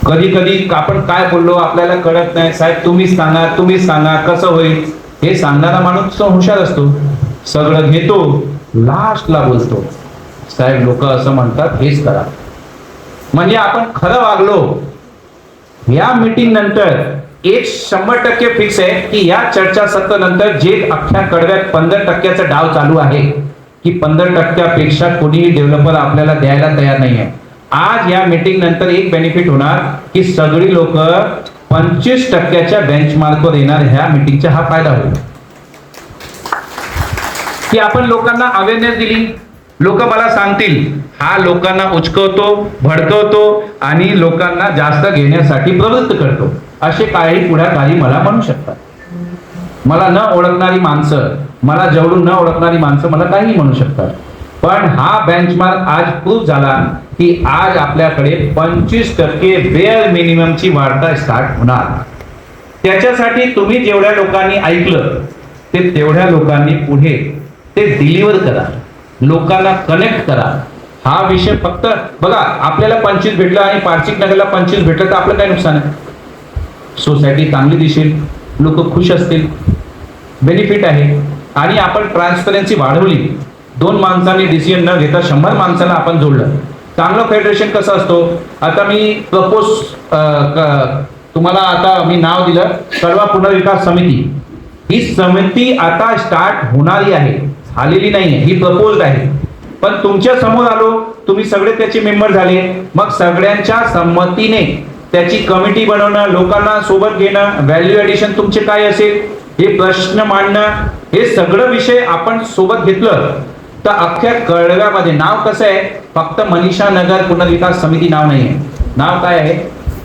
कधी कधी आपण काय बोललो आपल्याला कळत नाही, साहेब तुम्हीच सांगा कसं होईल. हे सांगणारा माणूस हुशार असतो, सगळं घेतो, लास्टला बोलतो साहेब लोक असं म्हणतात हेच करा. म्हणजे आपण खरं वागलो. या मीटिंग नंतर 100% फिक्स आहे की या चर्चासत्र नंतर जे अख्ख्या कडव्यात 15%चा डाव चालू आहे की 15%पेक्षा कोणीही डेव्हलपर आपल्याला द्यायला तयार नाही आहे. आज या मीटिंग नंतर एक बेनिफिट होणार की सगळी लोक 25%च्या बेंचमार्कवर येणार. ह्या मीटिंगचा हा फायदा होईल की आपण लोकांना अवेअरनेस दिली. लोक मला सांगतील, हा लोकांना उचकवतो, भडकवतो आणि लोकांना जास्त घेण्यासाठी प्रवृत्त करतो, असे काही पुढाकारी मला म्हणू शकतात. मला न ओळखणारी माणसं, मला जवळून न ओळखणारी माणसं मला काही म्हणू शकतात. पण हा बेंचमार्क आज प्रूव्ह झाला की आज आपल्याकडे 25% बेअर मिनिममची वाढता स्टार्ट होणार. त्याच्यासाठी तुम्ही जेवढ्या लोकांनी ऐकलं ते तेवढ्या लोकांनी पुढे ते डिलिव्हर करा, लोकांना कनेक्ट करा. हा विषय फक्त बघा, आपल्याला 25 भेटलं आणि पार्शिक नगरला 25 भेटलं तर आपलं काय नुकसान आहे? सोसायटी चांगली दिसेल, लोक खुश असतील, बेनिफिट आहे. आणि आपण ट्रान्सपरन्सी वाढवली. 2 माणसांनी डिसिजन न घेता 100 माणसांना आपण जोडलं. चांगलं फेडरेशन कसं असतो? आता मी प्रपोज तुम्हाला आता मी नाव दिलं कळवा पुनर्विकास समिती. ही समिती आता स्टार्ट होणारी आहे, झालेली नाहीये, ही प्रपोज आहे. पण तुमच्या समोर आलो, तुम्ही सगळे त्याचे मेंबर झाले, मग सगळ्यांच्या संमतीने त्याची कमिटी बनवणं, लोकांना सोबत घेणं, व्हॅल्यू ऍडिशन तुमचे काय असेल हे प्रश्न मांडणं, हे सगळं विषय आपण सोबत घेतलं तर अख्ख्या कळव्यामध्ये नाव कसं आहे? फक्त मनीषा नगर पुनर्विकास समिती नाव नाहीये, नाव काय आहे?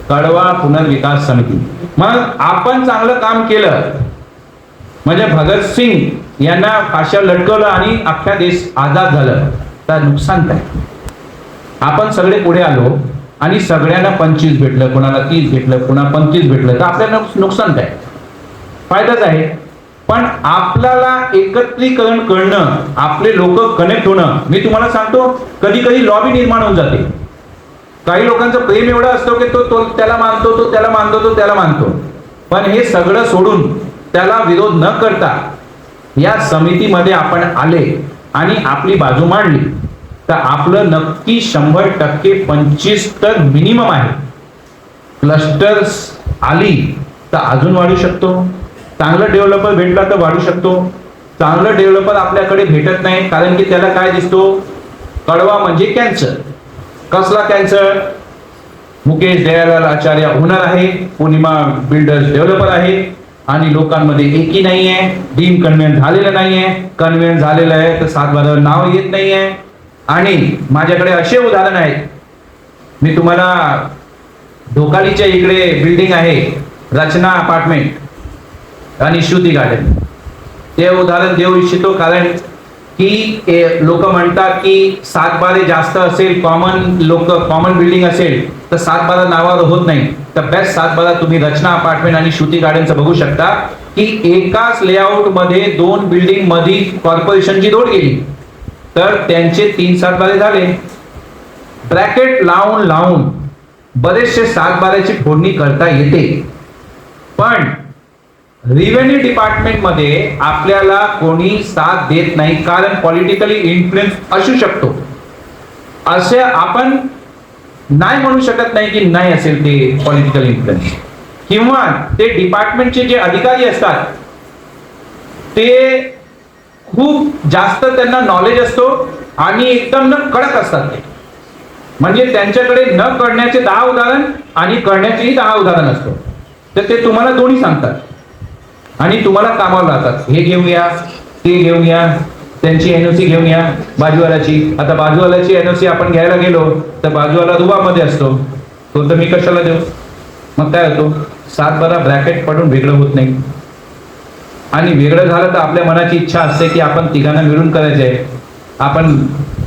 कळवा पुनर्विकास समिती. मग आपण चांगलं काम केलं म्हणजे भगतसिंग यांना फाश्या लटकवलं आणि अख्ख्या देश आझाद झालं, तर नुकसान काय? आपण सगळे पुढे आलो आणि सगळ्यांना 25 भेटलं, कोणाला 30 भेटलं, कोणा 35 भेटलं, तर आपल्याला नुकसान काय? फायदाच आहे. पण आपल्याला एकत्रीकरण करणं, आपले लोक कनेक्ट होणं. मी तुम्हाला सांगतो, कधी कधी लॉबी निर्माण होऊन जाते. काही लोकांचं प्रेम एवढं असतं की तो त्याला मानतो, तो त्याला मानतो, तो त्याला मानतो. पण हे सगळं सोडून त्याला विरोध न करता या समितीमध्ये आपण आले आणि आपली बाजू मांडली. तर आपलं नक्की 100% 25 तर मिनिमम आहे. क्लस्टर्स आली तर अजून वाढू शकतो. चांगलं डेव्हलपर भेटला तर वाढू शकतो. चांगलं डेव्हलपर आपल्याकडे भेटत नाही, कारण की त्याला काय दिसतो, कडवा म्हणजे कॅन्सर. कसला कॅन्सर? मुकेश दयालाल आचार्य ओनर आहे, पूर्णिमा बिल्डर्स डेव्हलपर आहे, आणि लोकांमध्ये एकी नाही आहे. डीम कन्व्हेन्स झालेलं नाही आहे. कन्व्हेन्स झालेलं आहे तर 7/12 नाव येत नाही आहे. आणि माझ्याकडे असे उदाहरण आहेत. मी तुम्हाला ढोकालीच्या इकडे बिल्डिंग आहे, रचना अपार्टमेंट आणि श्रुती गार्डन, ते उदाहरण देऊ इच्छितो. कारण की लोक म्हणतात की 7/12 जास्त असेल, कॉमन बिल्डिंग असेल तर 7/12 नावावर होत नाही. तर बेस्ट 7/12 तुम्ही रचना अपार्टमेंट आणि श्रुती गार्डनचं बघू शकता की एकाच लेआउट मध्ये 2 बिल्डिंग मध्ये कॉर्पोरेशनची जोड गेली तर त्यांचे 3 7/12 झाले. ब्रॅकेट लावून लावून बरेचसे 7/12ची फोडणी करता येते, पण रेव्हेन्यू डिपार्टमेंट मध्ये आपल्याला कोणी साथ देत नाही, कारण पॉलिटिकली इन्फ्लुएन्स असू शकतो. असे आपण नाही म्हणू शकत नाही की नाही असेल ते पॉलिटिकल इन्फ्लुएन्स, किंवा ते डिपार्टमेंटचे जे अधिकारी असतात ते खूप जास्त त्यांना नॉलेज असतो आणि एकदम न कडक असतात. ते म्हणजे त्यांच्याकडे न करण्याचे 10 उदाहरण आणि करण्याचेही 10 उदाहरण असतो. तर ते तुम्हाला दोन्ही सांगतात आणि तुम्हाला कामावर लावतात. हे घेऊन या, ते घेऊन या, त्यांची एनओसी घेऊन या बाजूवाल्याची. आता बाजूवाल्याची एनओसी आपण घ्यायला गेलो तर बाजूवाला रुबामध्ये असतो, तो तर मी कशाला देऊ. मग काय होतो, 7/12 ब्रॅकेट पडून वेगळं होत नाही. आणि वेगळं झालं तर आपल्या मनाची इच्छा असते की आपण तिघांना मिळून करायचंय. आपण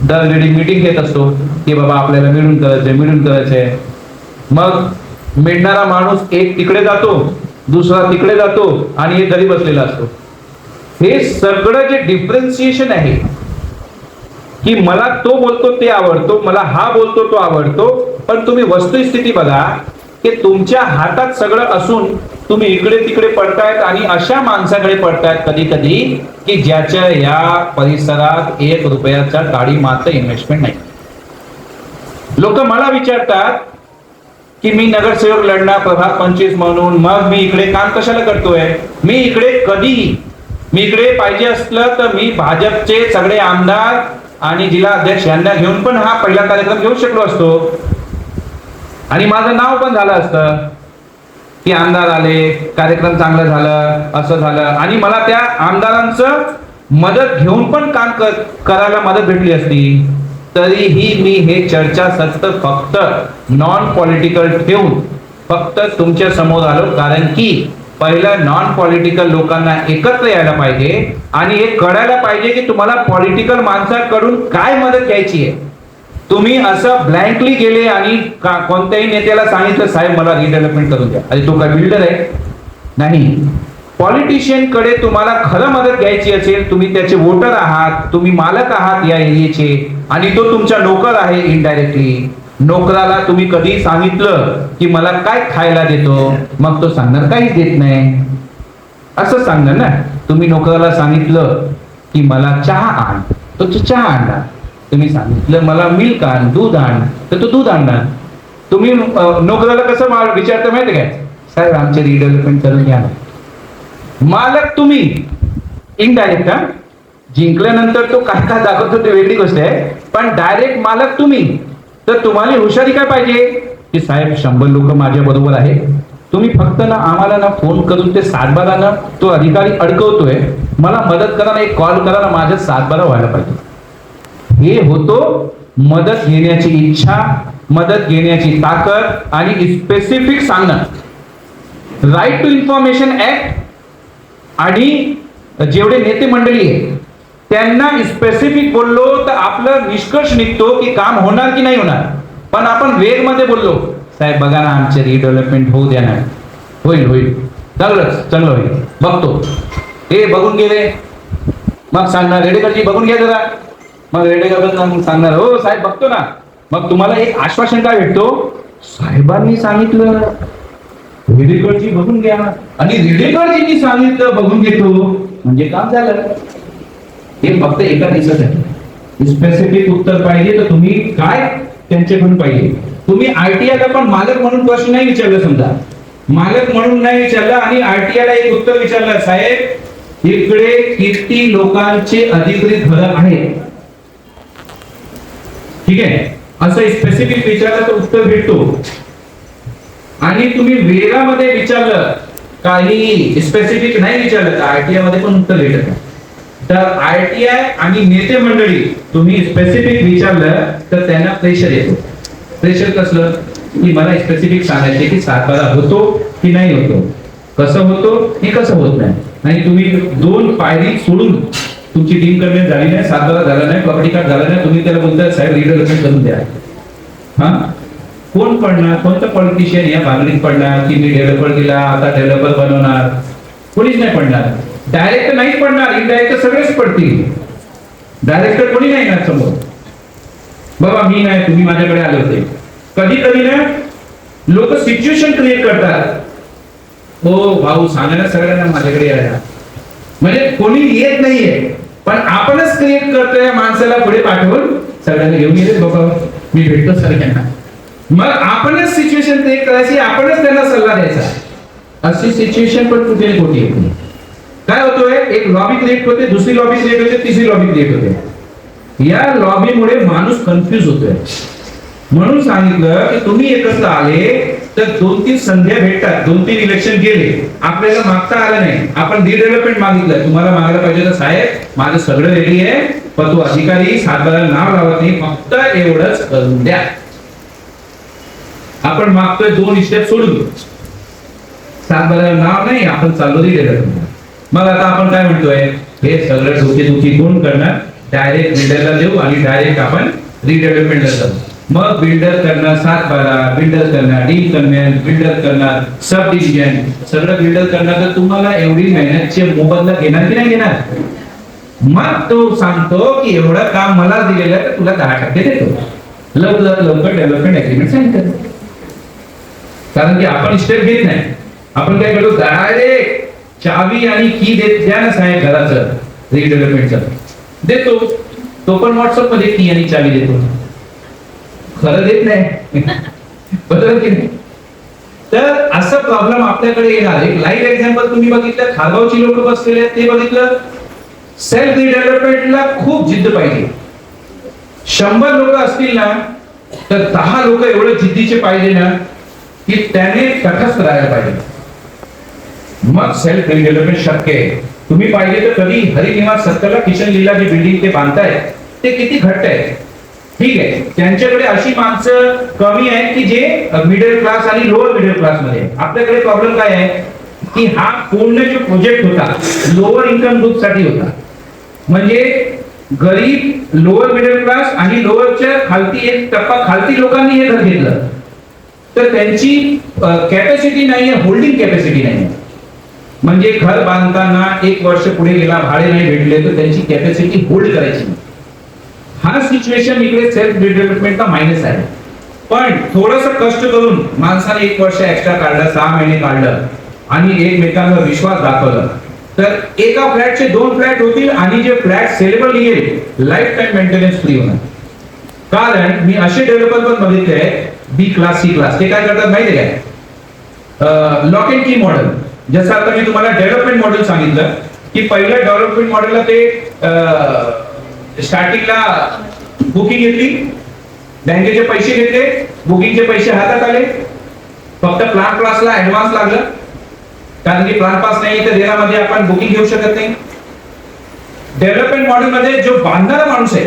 दरवेळी मीटिंग घेत असतो की बाबा आपल्याला मिळून करायचंय. मग मिळणारा माणूस एक तिकडे जातो, दुसरा तिकडे जातो आणि एक घरी बसलेला असतो. हे सगळं जे डिफरन्सिएशन आहे की मला तो बोलतो ते आवडतो, मला हा बोलतो तो आवडतो, पण तुम्ही वस्तुस्थिती बघा की तुमच्या हातात सगळं असून तुम्ही इकडे तिकडे पडतायत आणि अशा माणसाकडे पडतायत कधी कधी की ज्याच्या या परिसरात 1 रुपयाचा काडी मात्र इन्व्हेस्टमेंट नाही. लोक मला विचारतात की मी नगरसेवक लढणार प्रभाग 25 म्हणून, मग मी इकडे काम कशाला करतोय. मी इकडे पाहिजे असलं तर मी भाजपचे सगळे आमदार आणि जिल्हा अध्यक्ष यांना घेऊन पण हा पहिला कार्यक्रम घेऊ शकलो असतो आणि माझं नाव पण झालं असतं की आमदार आले, कार्यक्रम चांगला झालं, असं झालं, आणि मला त्या आमदारांचं मदत घेऊन पण काम करायला मदत भेटली असती. तरीही मी हे चर्चासत्र फक्त नॉन पॉलिटिकल ठेवून फक्त तुमच्या समोर आलो, कारण की पहिलं नॉन पॉलिटिकल लोकांना एकत्र यायला पाहिजे आणि हे कळायला पाहिजे की तुम्हाला पॉलिटिकल माणसाकडून काय मदत घ्यायची आहे. तुम्ही असं ब्लँकली गेले आणि कोणत्याही नेत्याला सांगितलं साहेब मला रिडेव्हलपमेंट करून द्या, अरे तो काय बिल्डर आहे? नाही. पॉलिटिशियन कडे तुम्हाला खरं मदत घ्यायची असेल, तुम्ही त्याचे वोटर आहात, तुम्ही मालक आहात या एरियाचे आणि तो तुमचा नोकर आहे इनडायरेक्टली. नोकराला तुम्ही कधी सांगितलं की मला काय खायला देतो, मग तो सांगणार काहीच देत नाही, असं सांगणार ना. तुम्ही नोकराला सांगितलं की मला चहा आण, तो चहा आणणार. तुम्ही सांगितलं मला मिल्क आण, दूध आण, तर तो दूध आणणार. तुम्ही नोकराला कसं विचारता माहिती काय, साहेब आमचे रिडेव्हलपमेंट करून घ्या. मालक तुम्ही इनडायरेक्ट, जिंकल्यानंतर तो काय काय दाखवतो ते वेगळी गोष्ट आहे, पण डायरेक्ट मालक तुम्ही. तर तुम्हाला हुशारी काय पाहिजे की साहेब 100 लोक माझ्या बरोबर आहे, तुम्ही फक्त ना आम्हाला ना फोन करून ते 7/12 ना तो अधिकारी अडकवतोय, मला मदत करा ना, एक कॉल करा ना, माझं 7/12 व्हायला पाहिजे. हे होतो मदत घेण्याची इच्छा, मदत घेण्याची ताकद आणि स्पेसिफिक सांगणं. राईट टू इन्फॉर्मेशन ऍक्ट आणि जेवढे नेते मंडळी आहे त्यांना स्पेसिफिक बोललो तर आपलं निष्कर्ष निघतो की काम होणार की नाही होणार. पण आपण वेग मध्ये बोललो, साहेब बघा ना आमचे रिडेव्हलपमेंट होऊ द्या ना, होईल चांगलं होईल, बघतो, हे बघून गेले, मग सांगणार रेडेकरजी बघून घ्या जरा, मग रेडेकर सांगणार हो साहेब बघतो ना. मग तुम्हाला एक आश्वासन काय भेटतो, साहेबांनी सांगितलं रेडेकरजी बघून घ्या आणि रेडेकरजींनी सांगितलं बघून घेतो, म्हणजे काम झालं. हे फक्त एका दिवसासाठी. स्पेसिफिक उत्तर पाहिजे तर तुम्ही काय त्यांच्याकडून पाहिजे. तुम्ही आरटीआयला पण मालक म्हणून प्रश्न नाही विचारला, समजा मालक म्हणून नाही विचारला आणि आरटीआयला एक उत्तर विचारलं, साहेब इकडे किती लोकांचे अधिकृत घर आहेत, ठीक आहे, असं स्पेसिफिक विचारलं तर उत्तर भेटतो. आणि तुम्ही वेगामध्ये विचारलं, काही स्पेसिफिक नाही विचारलं तर आरटीआय मध्ये पण उत्तर भेटत नाही. तर आरटीआय आणि नेते मंडळी तुम्ही स्पेसिफिक विचारलं तर त्यांना प्रेशर येतो. प्रेशर कसलं की मला स्पेसिफिक सांगायचे की सातबारा होतो की नाही होतो, कसं होतो हे कसं होत नाही. आणि तुम्ही 2 पायरी सोडून तुमची टीम कन्व्हेन्स झाली नाही, सातबारा झाला नाही, प्रॉपर्टी कार्ड झाला नाही, तुम्ही त्याला बोलताय साहेब रिडेव्हलपमेंट करून द्या. हा कोण पडणार, कोणतं पॉलिटिशियन या भागणीत पडणार की मी डेव्हलपर दिला आता डेव्हलपर बनवणार, कोणीच नाही पडणार. डायरेक्ट नाहीच पडणार, इनडायरेक्ट सगळेच पडतील. डायरेक्ट कोणी नाही येणार समोर, बाबा मी नाही तुम्ही माझ्याकडे आले होते. कधी कधी ना लोक सिच्युएशन क्रिएट करतात, हो भाऊ सांगायला सगळ्यांना माझ्याकडे यायला, म्हणजे कोणी येत नाहीये पण आपणच क्रिएट करतोय माणसाला पुढे पाठवून सगळ्यांना घेऊन येते, बाबा मी भेटतो सगळ्यांना. मग आपणच सिच्युएशन क्रिएट करायची, आपणच त्यांना सल्ला द्यायचा. अशी सिच्युएशन पण कुठे ना कुठे येते. काय होतोय, एक लॉबी क्रिएट होते, दुसरी लॉबी क्रिएट होते, तिसरी लॉबी क्रिएट होते. या लॉबीमुळे माणूस कन्फ्युज होतोय. म्हणून सांगितलं की तुम्ही एकत्र आले तर 2-3 संध्या भेटतात, 2-3 इलेक्शन गेले, आपल्याला मागता आलं नाही, आपण रिडेव्हलपमेंट मागितलं, तुम्हाला मागायला पाहिजे तर साहेब माझं सगळं रेडी आहे पण तो अधिकारी सातबाराला नाव लावत नाही, फक्त एवढंच करून द्या. आपण मागतोय 2 स्टेप सोडून, सातबाराला नाव नाही, आपण चाललो रिडेव्हलपमेंट. मग आता आपण काय म्हणतोय, हे सगळं डोकेदुखी कोण करणार, डायरेक्ट बिल्डरला देऊ आणि डायरेक्ट आपण रिडेव्हलपमेंटला जाऊ. मग बिल्डर करणार सातबारा, बिल्डर करणार डील कन्व्हेन्स, बिल्डर करणार सब डिव्हिजन, सगळं बिल्डर करणार. तर तुम्हाला एवढी मेहनतचे मोबदला घेणार की नाही घेणार. मग तो सांगतो की एवढं काम मला दिलेलं आहे तर तुला 10% देतो, लवकर लवकर डेव्हलपमेंट अग्रीमेंट साइन कर. कारण की आपण स्टेप घेत नाही, आपण काय करतो डायरेक्ट चावी आणि की देत द्या ना साहेब घराचं रिडेव्हलपमेंटचं देतो, तो पण व्हॉट्सअप मध्ये की आणि चावी देतो, खरं देत नाही. बरोबर की नाही. तर असं प्रॉब्लेम आपल्याकडे येणार. एक लाईव्ह एक्झाम्पल तुम्ही बघितलं, खारगावची लोक बसलेले आहेत ते बघितलं. सेल्फ रिडेव्हलपमेंटला खूप जिद्द पाहिजे. 100 लोक असतील ना तर 10 लोक एवढे जिद्दीचे पाहिजे ना की त्याने तटस्थ राहायला पाहिजे, मग सेल्फ रिडेव्हलपमेंट शक्य आहे. तुम्ही पाहिजे तर कधी हरिनिवास सत्तरला किशन लीला जे बिल्डिंग ते बांधताय ते किती घट्ट आहे, ठीक आहे, त्यांच्याकडे अशी माणसं कमी आहेत की जे मिडल क्लास आणि लोअर मिडल क्लास मध्ये. आपल्याकडे प्रॉब्लेम काय आहे की हा पूर्ण जो प्रोजेक्ट होता लोअर इन्कम ग्रुप साठी होता, म्हणजे गरीब लोअर मिडल क्लास आणि लोअरच्या खालती एक टप्पा खालती लोकांनी हे घर घेतलं तर त्यांची कॅपॅसिटी नाहीये, होल्डिंग कॅपॅसिटी नाहीये. म्हणजे घर बांधताना 1 वर्ष पुढे गेला, भाडे नाही भेटले तर त्यांची कॅपॅसिटी होल्ड करायची. हा सिच्युएशन इकडे सेल्फ डेव्हलपमेंटचा मायनस आहे. पण थोडंसं कष्ट करून माणसाने 1 वर्ष एक्स्ट्रा काढलं, 6 महिने काढलं आणि एकमेकांवर विश्वास दाखवला तर एका फ्लॅटचे 2 फ्लॅट होतील आणि जे फ्लॅट सेलेबल येईल लाईफ टाइम मेंटेनन्स फ्री होणार. कारण मी असे डेव्हलपर पण बघितले आहेत बी क्लास सी क्लास, ते काय करतात माहिती आहे काय, लॉक अँड की मॉडेल. जसं आता मी तुम्हाला डेव्हलपमेंट मॉडेल सांगितलं की पहिल्या डेव्हलपमेंट मॉडेलला ते स्टार्टिंगला बुकिंग घेतली, बँकेचे पैसे घेतले, बुकिंगचे पैसे हातात आले, फक्त प्लान पासला ऍडव्हान्स लागलं, कारण की प्लान पास नाही तर देण्यामध्ये आपण बुकिंग घेऊ शकत नाही. डेव्हलपमेंट मॉडेल मध्ये जो बांधणारा माणूस आहे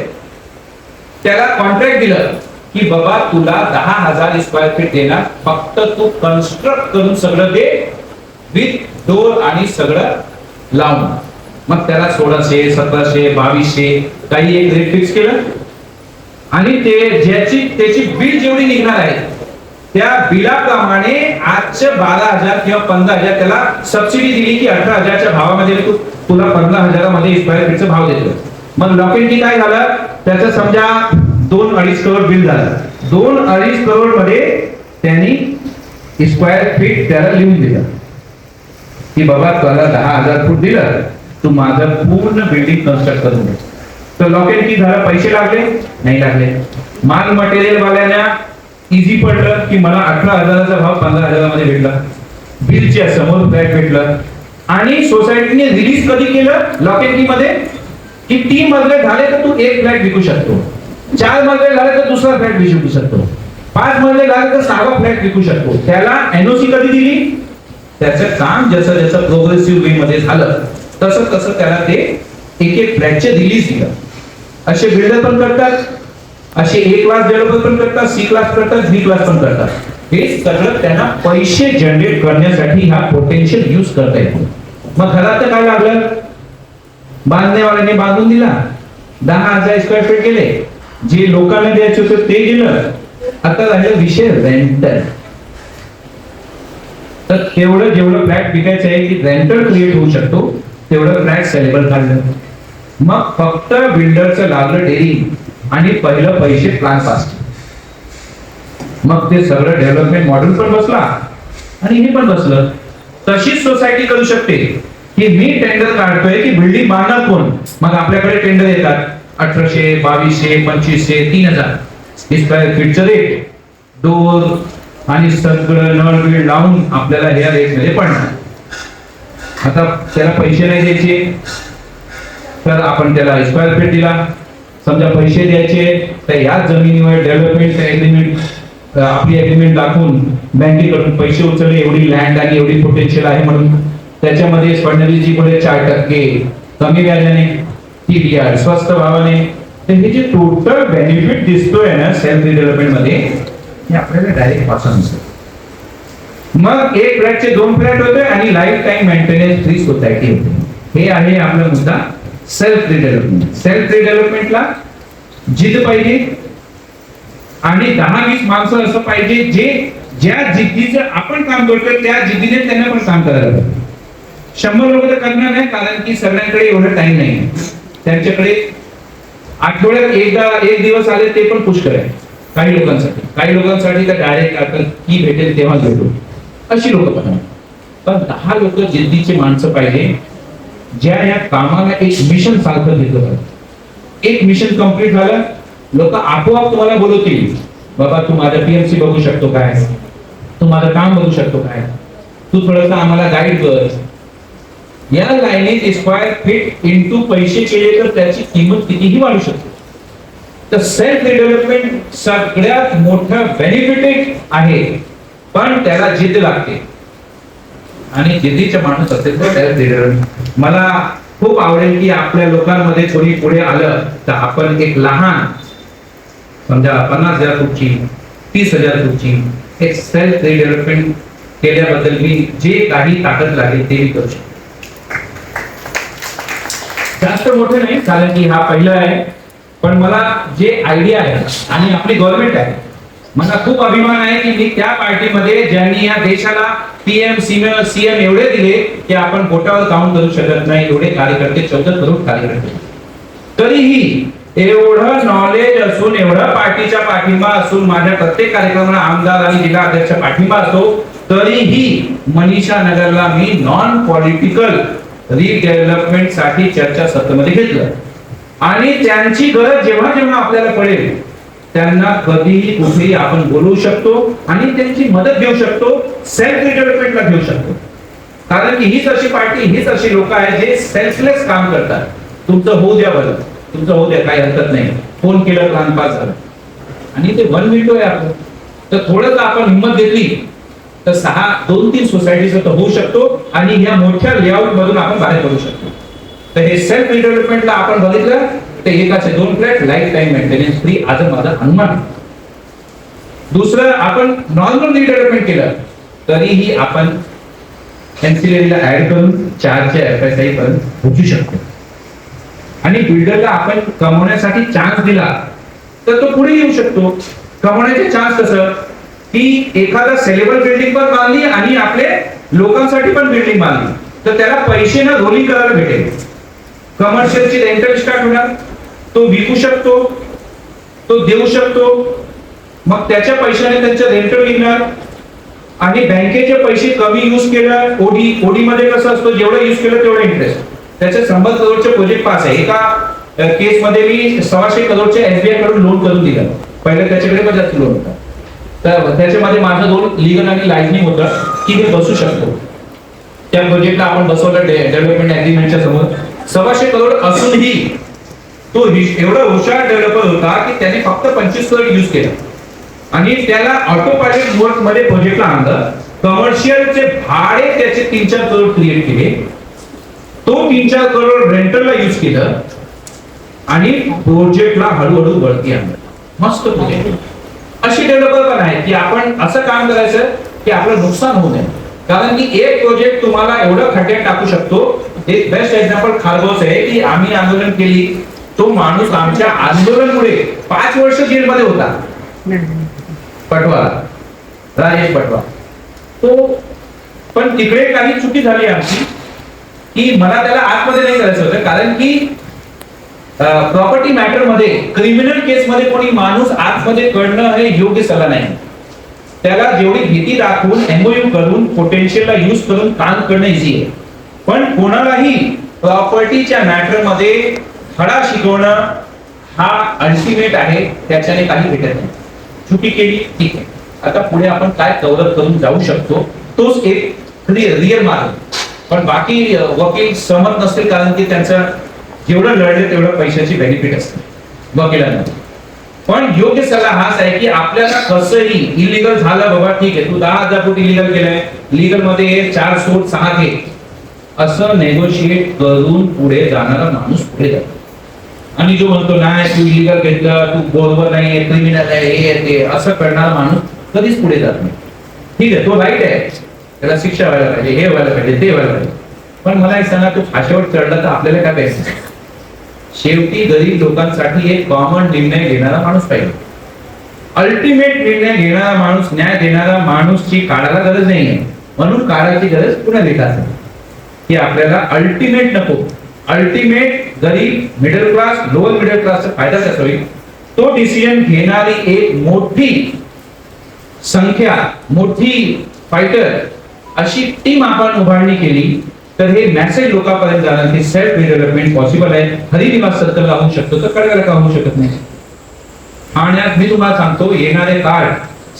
त्याला कॉन्ट्रॅक्ट दिलं की बाबा तुला 10,000 स्क्वेअर फीट देणार, फक्त तू कन्स्ट्रक्ट करून सगळं दे विथ डोर आणि सगळं लावून. मग त्याला 1600, 1700, 2200 काही एक रेट फिक्स केलं आणि ते त्याची बिल जेवढी निघणार आहे त्या बिलाप्रमाणे आजच्या 12,000 किंवा 15,000 त्याला सबसिडी दिली की 18,000च्या भावामध्ये तुला 15,000 मध्ये स्क्वेअर फीटचा भाव देतो. मग लॉक इन की काय झालं, त्याचं समजा 2-2.5 करोड बिल झालं, 2-2.5 करोड मध्ये त्यांनी स्क्वेअर फीट त्याला लिहून दिलं की बाबा तुला 10,000 फूट दिलं, तू माझं पूर्ण बिल्डिंग कन्स्ट्रक्ट करून दे. तर लॉक अँड की झालं, पैसे लागले नाही लागले. माल मटेरियल वाल्यांना इझी पडलं की मला 18,000चा भाव 15,000 भेटला, बिलच्या समोर फ्लॅट भेटलं. आणि सोसायटीने रिलीज कधी केलं लॉक अँड की मध्ये की 3 मजले झाले तर तू एक फ्लॅट विकू शकतो, 4 मजले झाले तर दुसरा फ्लॅट विकू शकतो, 5 मजले झाले तर 6वा फ्लॅट विकू शकतो. त्याला एनओसी कधी दिली, त्याचं काम जसं जसं प्रोग्रेसिव्ह वे मध्ये झालं तसं तसं त्याला ते एक एक फ्लॅटचे रिलीज दिलं. असे बिल्डर पण करतात, असे ए क्लास डेव्हलपर पण करतात, सी क्लास करतात, बी क्लास पण करतात. हे सगळं त्यांना पैसे जनरेट करण्यासाठी हा पोटेन्शियल यूज करता येतो. मग घरात काय लागलं, बांधण्यावाल्याने बांधून दिला, 10,000 स्क्वेअर फीट गेले, जे लोकांना द्यायचे होते ते गेलं. आता राहिला विषय रेंटल. तर तेवढं जेवढं फ्लॅट विकायचं आहे की रेंटल क्रिएट होऊ शकतो तेवढं फ्लॅट सेलेबल काढलं. मग फक्त बिल्डरचं लागलं डेअरिंग आणि पहिलं पैसे प्लॅन पास. मग ते सगळं डेव्हलपमेंट मॉडेल पण बसला आणि हे पण बसलं. तशीच सोसायटी करू शकते की मी टेंडर काढतोय की बिल्डिंग बांधणार कोण, मग आपल्याकडे टेंडर येतात 1800, 2200, 2500, 3000 स्क्वेअर फीटचं रेट, डोर आणि सगळं नळ बिळ लावून आपल्याला ह्या रेट मध्ये पडणार. आता त्याला पैसे नाही द्यायचे तर आपण त्याला स्क्वेअर फीट दिला, समजा पैसे द्यायचे तर या जमिनीवर डेव्हलपमेंट एग्रीमेंट आपली एग्रीमेंट दाखवून बँकेकडून पैसे उचलले, एवढी लँड आणि एवढी पोटेन्शियल आहे म्हणून त्याच्यामध्ये फडणवीसजी पुढे 4% कमी व्याजाने, TDR स्वस्त भावाने. तर हे जे टोटल बेनिफिट दिसतोय ना सेल्फ डेव्हलपमेंट मध्ये हे आपल्याला डायरेक्ट पासून दिसतं. मग एक फ्लॅटचे 2 फ्लॅट होते आणि life time maintenance free society होते. हे आहे आपला मुद्दा सेल्फ रिडेव्हलपमेंट. सेल्फ रिडेव्हलपमेंटला जिद्द पाहिजे आणि 10-20 माणसं असं पाहिजे जे ज्या जिद्दीचं आपण काम करतोय त्या जिद्दीने त्यांना पण काम करायला पाहिजे. 100 लोक तर करणार नाही कारण की सगळ्यांकडे एवढा टाइम नाही. त्यांच्याकडे आठवड्यात एक दिवस आले ते पण पुष्कळ आहे काही लोकांसाठी तर डायरेक्ट आपण की भेटेल तेव्हा भेटू अशी लोक पण. पण 10 लोक जिद्दीचे माणसं पाहिजे ज्या या कामाला एक मिशन सारखं घेतलं पाहिजे. एक मिशन कंप्लीट झालं लोक आपोआप तुम्हाला बोलवतील, बाबा तू माझा PMC बघू शकतो काय, तू माझं काम बघू शकतो काय, तू थोडंसं आम्हाला गाईड कर. या लाईनीत स्क्वेअर फीट इंटू पैसे केले तर त्याची किंमत कितीही वाढू शकते. तर सेल्फ डेव्हलपमेंट सगळ्यात मोठं बेनिफिट आहे पण त्याला जिद्द लागते आणि जिद्दीचा माणूस असेल तर सेल्फ डेव्हलपमेंट. मला खूप आवडेल की आपल्या लोकांमध्ये थोडी पुढे आलं तर आपण एक लहान समजा 50,000 फूटची 30,000 फूटची एक सेल्फ डेव्हलपमेंट केल्याबद्दल मी जे काही ताकद लागेल ते मी करू शकतो. जास्त मोठे नाही कारण की हा पहिला आहे पण मला जे आयडिया आहे आणि आपली गव्हर्नमेंट आहे मला खूप अभिमान आहे की मी त्या पार्टीमध्ये ज्यांनी या देशाला PM CM एवढे दिले की आपण बोटावर काउंट करू शकत नाही एवढे कार्यकर्ते 14 करोड कार्यकर्ते. तरीही एवढं नॉलेज असून एवढं पार्टीचा पाठिंबा असून माझ्या प्रत्येक कार्यक्रमाला आमदार आणि जिल्हा अध्यक्ष पाठिंबा असतो तरीही मनीषा नगरला मी नॉन पॉलिटिकल रिडेव्हलपमेंट साठी चर्चा सत्रामध्ये घेतलं आणि त्यांची गरज जेव्हा जेव्हा आपल्याला पडेल त्यांना कधीही कुठेही आपण बोलवू शकतो आणि त्यांची मदत घेऊ शकतो, सेल्फ रिडेव्हलपमेंटला घेऊ शकतो. कारण की हीच अशी पार्टी हीच अशी लोक आहेत जे सेल्फलेस काम करतात. तुमचं होऊ द्या बरं, तुमचं होऊ द्या काही हरकत नाही, फोन केलं प्लॅन पास झालं आणि ते 1 मिनिट आहे आपलं. तर थोडं जर आपण हिंमत घेतली तर 2-3 सोसायटीचं तर होऊ शकतो आणि या मोठ्या लेआउट मधून आपण बाहेर पडू शकतो. तर हे सेल्फ रिडेव्हलपमेंटला आपण बघितलं ते एकाचे 2 flat life time maintenance free आज माझा अनुमान. दुसरं आपण नॉर्मल रिडेव्हलपमेंट केलं तरीही आपण एनसीलरीला ऍड करून 4च्या FSI पर्यंत पोहोचू शकतो आणि बिल्डरला आपण कमवण्यासाठी चान्स दिला तर तो पुढे येऊ शकतो. कमवण्याचे चान्स कसं की एखादा सेलेबल बिल्डिंग पण बांधली आणि आपले लोकांसाठी पण बिल्डिंग बांधली तर त्याला पैसे ना रोलिंग करायला भेटेल. कमर्शियलची रेंटल स्टार्ट होणार, तो विकू शकतो, तो देऊ शकतो, मग त्याच्या पैशाने त्यांचं रेंटल निघणार आणि बँकेचे पैसे कमी यूज केलं. ओडी मध्ये कसं असतं जेवढं यूज केलं तेवढं इंटरेस्ट. त्याचे 100 करोडचे प्रोजेक्ट पास आहे. एका केस मध्ये मी 125 करोडचे SBI कडून लोन करून दिलं. पहिले त्याच्याकडे पण जास्त लोन होता. तर त्याच्यामध्ये माझं 2 लीगल आणि लायसनिंग होतं की मी बसू शकतो. त्या प्रोजेक्टला आपण बसवलं डेव्हलपमेंट अग्रीमेंटच्या समोर. 125 करोड असूनही तो एवढा हुशार डेव्हलपर होता की त्याने फक्त 25 करोड युज केलं आणि त्याला ऑटो पायलट मोड मध्ये प्रोजेक्टला आणलं. कमर्शियलचे भाडे त्याचे 3-4 करोड क्रिएट केले. तो 3-4 करोड रेंटलला युज केलं आणि प्रोजेक्टला हळूहळू वरती आणलं. मस्त प्रोजेक्ट. अशी डेव्हलपर पण आहे की आपण असं काम करायचं की आपलं नुकसान होऊ नये. कारण की एक प्रोजेक्ट तुम्हाला एवढं खड्ड्यात टाकू शकतो. एक बेस्ट एक्झाम्पल खारघोस आहे की आम्ही आंदोलन केली. तो माणूस आमच्या आंदोलनामुळे 5 वर्ष जेलमध्ये होता. पटवा, राजेश पटवा. तो पण तिकडे काही चुकी झाली आमची की मला त्याला आतमध्ये नाही करायचं होतं. कारण की प्रॉपर्टी मॅटर मध्ये क्रिमिनल केस मध्ये कोणी माणूस आतमध्ये करणं हे योग्य सल्ला नाही. त्याला जेवढी भीती दाखवून MOU करून पोटेन्शियलला युज करून काम करणं इझी आहे. पण कोणालाही प्रॉपर्टीच्या मॅटर मध्ये धडा शिकवणं हा अल्टिमेट आहे. त्याच्याने काही भेटत नाही. चुकी केली ठीक आहे. आता पुढे आपण काय कव्हर करून जाऊ शकतो तोच एक रिअल मार्ग. पण बाकी वकील सहमत नसतील कारण की त्यांचं जेवढं लढले तेवढं पैशाची बेनिफिट असते वकिलांना. पण योग्य सल्ला हाच आहे की आपल्याला कसंही इलिगल झालं बाबा ठीक आहे तू 10,000 फूट इलिगल केलंय लीगल मध्ये 4 सूट 6 घे असं नेगोशिएट करून पुढे जाणारा माणूस पुढे जातो. आणि जो म्हणतो नाही तू इलिगल घेतलं तू बरोबर नाही क्रिमिनल आहे हे ते असं करणारा माणूस कधीच पुढे जात नाही. ठीक आहे तो राईट आहे त्याला शिक्षा व्हायला पाहिजे हे व्हायला पाहिजे ते व्हायला पाहिजे. पण मला एक सांगा तू फाशीवर चढला तर आपल्याला काय पाहिजे. शेवटी गरीब लोकांसाठी एक कॉमन निर्णय घेणारा माणूस पाहिजे. अल्टिमेट निर्णय घेणारा माणूस न्याय देणारा माणूसची काढायला गरज नाहीये. म्हणून काढायची गरज पुन्हा विकास आहे की आपल्याला अल्टिमेट नको. अल्टिमेट गरीब मिडल क्लास लोअर मिडल क्लासचा फायदा कसा होईल तो डिसिजन घेणारी एक मोठी संख्या मोठी फायटर अशी टीम आपण उभारणी केली तर हे मेसेज लोकांपर्यंत जाणार की सेल्फ डेव्हलपमेंट पॉसिबल आहे. हरिनिवास सर्कलला होऊ शकतो तर कडेला का होऊ शकत नाही. आणि मी तुम्हाला सांगतो येणारे काळ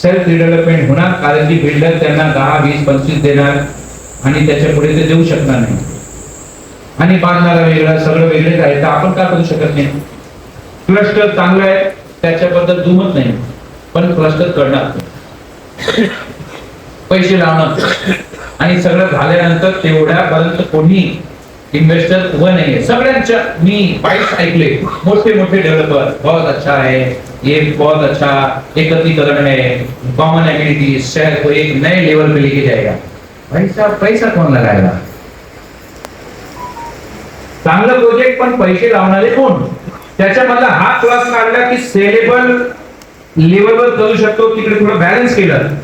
सेल्फ डेव्हलपमेंट होणार कारण की बिल्डर त्यांना 10, 20, 25 देणार आणि त्याच्या पुढे ते देऊ शकणार नाही. आणि बांधणारा वेगळं सगळं वेगळेच आहे तर आपण काय करू शकत नाही. क्लस्टर चांगलं आहे त्याच्याबद्दल दुमत नाही पण क्लस्टर करणार पैसे लावणार आणि सगळं झाल्यानंतर तेवढ्यापर्यंत कोणी इन्व्हेस्टर उभं नाहीये. सगळ्यांच्या मी बाईट्स ऐकले मोठे मोठे डेव्हलपर बहुत अच्छा है ये बहुत अच्छा एकत्रीकरण है कॉमन एमिनिटी शहर को एक नए लेवल पे लेके जाएगा. पैसा कौन लगाएगा. चांगलं प्रोजेक्ट पण पैसे लावणारे कोण. त्याच्यामधला हा क्लास काढला की सेलेबल लेवलवर करू शकतो. तिकडे थोडं बॅलन्स केलं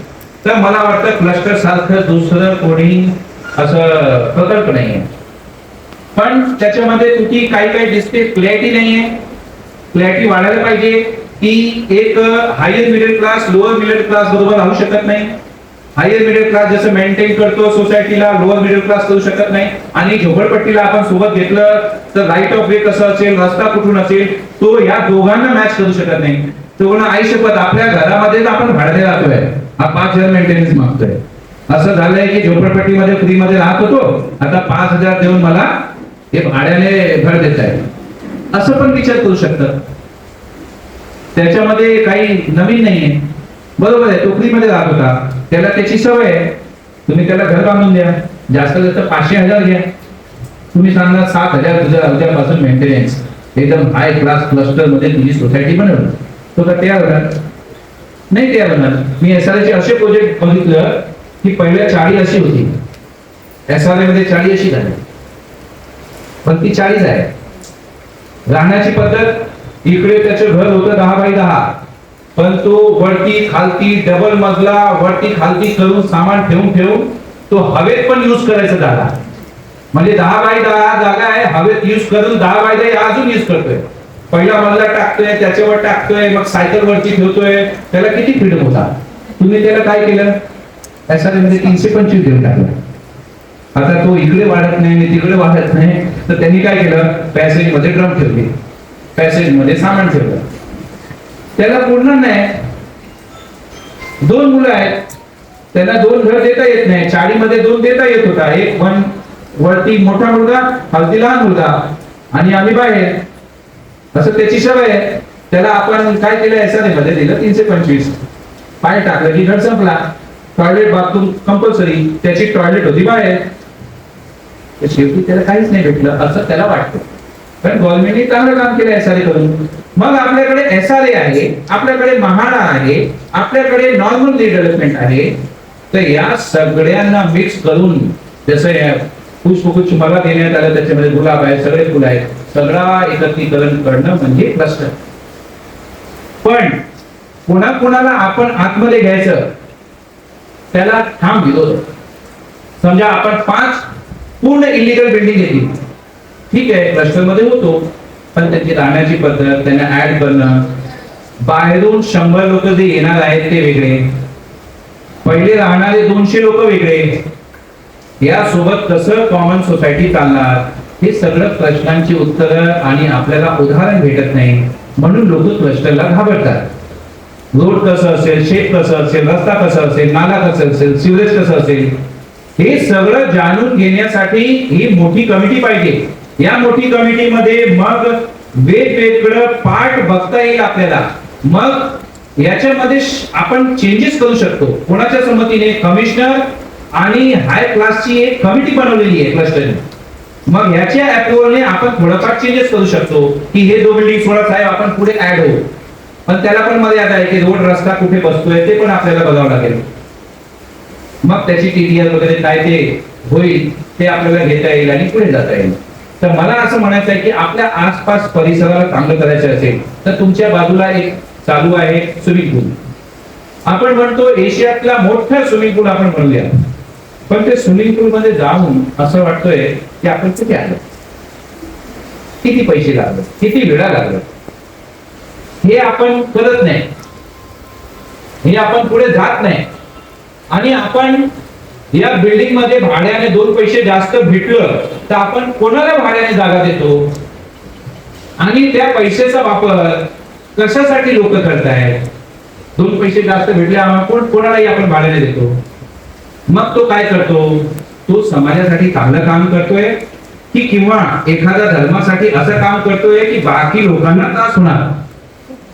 तर मला वाटतं क्लस्टर सारखं दुसरं कोणी असं प्रकल्प नाहीये. पण त्याच्यामध्ये तुझी काही दिसते क्लॅरिटी नाहीये. क्लॅरिटी वाढायला पाहिजे की एक higher middle class lower middle class बरोबर राहू शकत नाही. हायर मिडल क्लास जसं मेंटेन करतो सोसायटीला लोअर मिडल क्लास करू शकत नाही. आणि झोपडपट्टीला आपण सोबत घेतलं तर राईट ऑफ वे कसं असेल रस्ता कुठून असेल तो या दोघांना मॅच करू शकत नाही. तो आयुष्यपत आपल्या घरामध्येच आपण भाड्याने राहतोय हा 5,000 मेंटेनन्स मागतोय. असं झालंय की झोपडपट्टीमध्ये फ्री मध्ये राहत होतो आता 5,000 देऊन मला हे भाड्याने घर देत आहे असं पण विचार करू शकतात. त्याच्यामध्ये काही नवीन नाहीये. बरोबर आहे तो फ्री मध्ये राहत होता त्याला त्याची सवय आहे. तुम्ही त्याला घर बांधून द्या जास्त जास्त 500,000 घ्या. तुम्ही सांगा 7,000 तुझ्या उद्यापासून मेंटेनन्स एकदम हाय क्लास क्लस्टर मध्ये तुझी सोसायटी बनवलं तो का तयार होणार नाही. तयार होणार. मी SRA चे असे प्रोजेक्ट बघितलं की पहिल्या चाळी अशी होती SRA मध्ये चाळी अशी झाली पण ती 40 आहे. राहण्याची पद्धत इकडे त्याचं घर होतं 10x10 पण तो वरती खालती डबल मजला वरती खालती करून सामान ठेवून तो हवेत पण युज करायचा जागा. म्हणजे 10x10 जागा आहे हवेत युज करून 10x10 अजून युज करतोय. पहिला मजला टाकतोय त्याच्यावर टाकतोय मग सायकल वरती ठेवतोय. त्याला किती फ्रीडम होता. तुम्ही त्याला काय केलं SRA मध्ये 325 देऊन टाकलं. आता तो इकडे वाढत नाही तिकडे वाढत नाही तर त्यांनी काय केलं पॅसेज मध्ये ड्रम ठेवले. पॅसेज मध्ये सामान ठेवलं, त्याला पूर्ण नाही, 2 मुलं आहेत, त्यांना 2 घर देता येत नाही, चाळीमध्ये 2 देता येत होता, एक वरती मोठा मुलगा, खालती लहान मुलगा, आणि आम्ही बाहेर, असं त्याची सवय आहे. त्याला आपण काय केलं, एसआरए मध्ये दिलं 325, पाय टाकलं की घर संपला. टॉयलेट बाथरूम कंपल्सरी, त्याची टॉयलेट होती बाहेर. तर शेवटी त्याला काहीच नाही भेटलं असं त्याला वाटतं, कारण गव्हर्नमेंटने चांगलं काम केलं एसआरए करून. मग आपल्याकडे एसआरए आहे, आपल्याकडे महाडा आहे, आपल्याकडे नॉर्मल रिडेव्हलपमेंट आहे. तर या सगळ्यांना मिक्स करून, जसं या पुष्पगुच्छ मला देण्यात आलं, त्याच्यामध्ये गुलाब आहे, सगळे फुलं आहेत, सगळा एकत्रीकरण करणं म्हणजे क्लस्टर. पण कोणाकोणाला आपण आतमध्ये घ्यायचं त्याला ठाम विरोध. समजा आपण 5 पूर्ण इलिगल बिल्डिंग घेतली, ठीक आहे, क्लस्टर मध्ये होतो, पण त्याची राहण्याची पद्धत, त्यांना ऍड करणं, बाहेरून 100 लोक जे येणार आहेत ते वेगळे, पहिले राहणारे 200 लोक वेगळे, यासोबत कसं कॉमन सोसायटी चालणार, हे सगळं प्रश्नांची उत्तरं आणि आपल्याला उदाहरण भेटत नाही, म्हणून लोक क्लस्टरला घाबरतात. रोड कसं असेल, शेत कसं असेल, रस्ता कसा असेल, नाला कसं असेल, सिवरेज कसं असेल, हे सगळं जाणून घेण्यासाठी ही मोठी कमिटी पाहिजे. या मोठी कमिटीमध्ये मग वेगवेगळं पार्ट बघता येईल आपल्याला, मग याच्यामध्ये आपण चेंजेस करू शकतो. कोणाच्या संमतीने, कमिशनर आणि हाय क्लासची एक कमिटी बनवलेली आहे क्लस्टरने. मग ह्याच्या अप्रुव्हलने आपण थोडंफार चेंजेस करू शकतो की हे 2 बिल्डिंग थोडा साहेब आपण पुढे ऍड होऊ, पण त्याला पण मर्यादा आहे की रोड रस्ता कुठे बसतोय ते पण आपल्याला बघावं लागेल. मग त्याची टीडीआर वगैरे काय ते होईल ते आपल्याला घेता येईल आणि पुढे जाता येईल. तर मला असं म्हणायचं आहे की आपल्या आसपास परिसराला चांगलं करायचं असेल तर तुमच्या बाजूला एक चालू आहे स्विमिंग पूल. आपण म्हणतो एशियातला मोठा स्विमिंग पूल आपण म्हणूया, पण ते स्विमिंग पूल मध्ये जाऊन असं वाटतोय की आपण किती आलो, किती पैसे लागले, किती वेळा लागला, हे आपण करत नाही, हे आपण पुढे जात नाही. आणि आपण या बिल्डिंग मध्ये भाड्याने 2 पैसे जास्त भेटलं तर आपण कोणाला भाड्याने जागा देतो आणि त्या पैशाचा वापर कशासाठी लोक करतायत. 2 पैसे जास्त भेटले आपण कोणालाही आपण भाड्याने देतो. मग तो काय करतो, तो समाजासाठी चांगलं काम करतोय की किंवा एखाद्या धर्मासाठी असं काम करतोय की बाकी लोकांना त्रास होणार.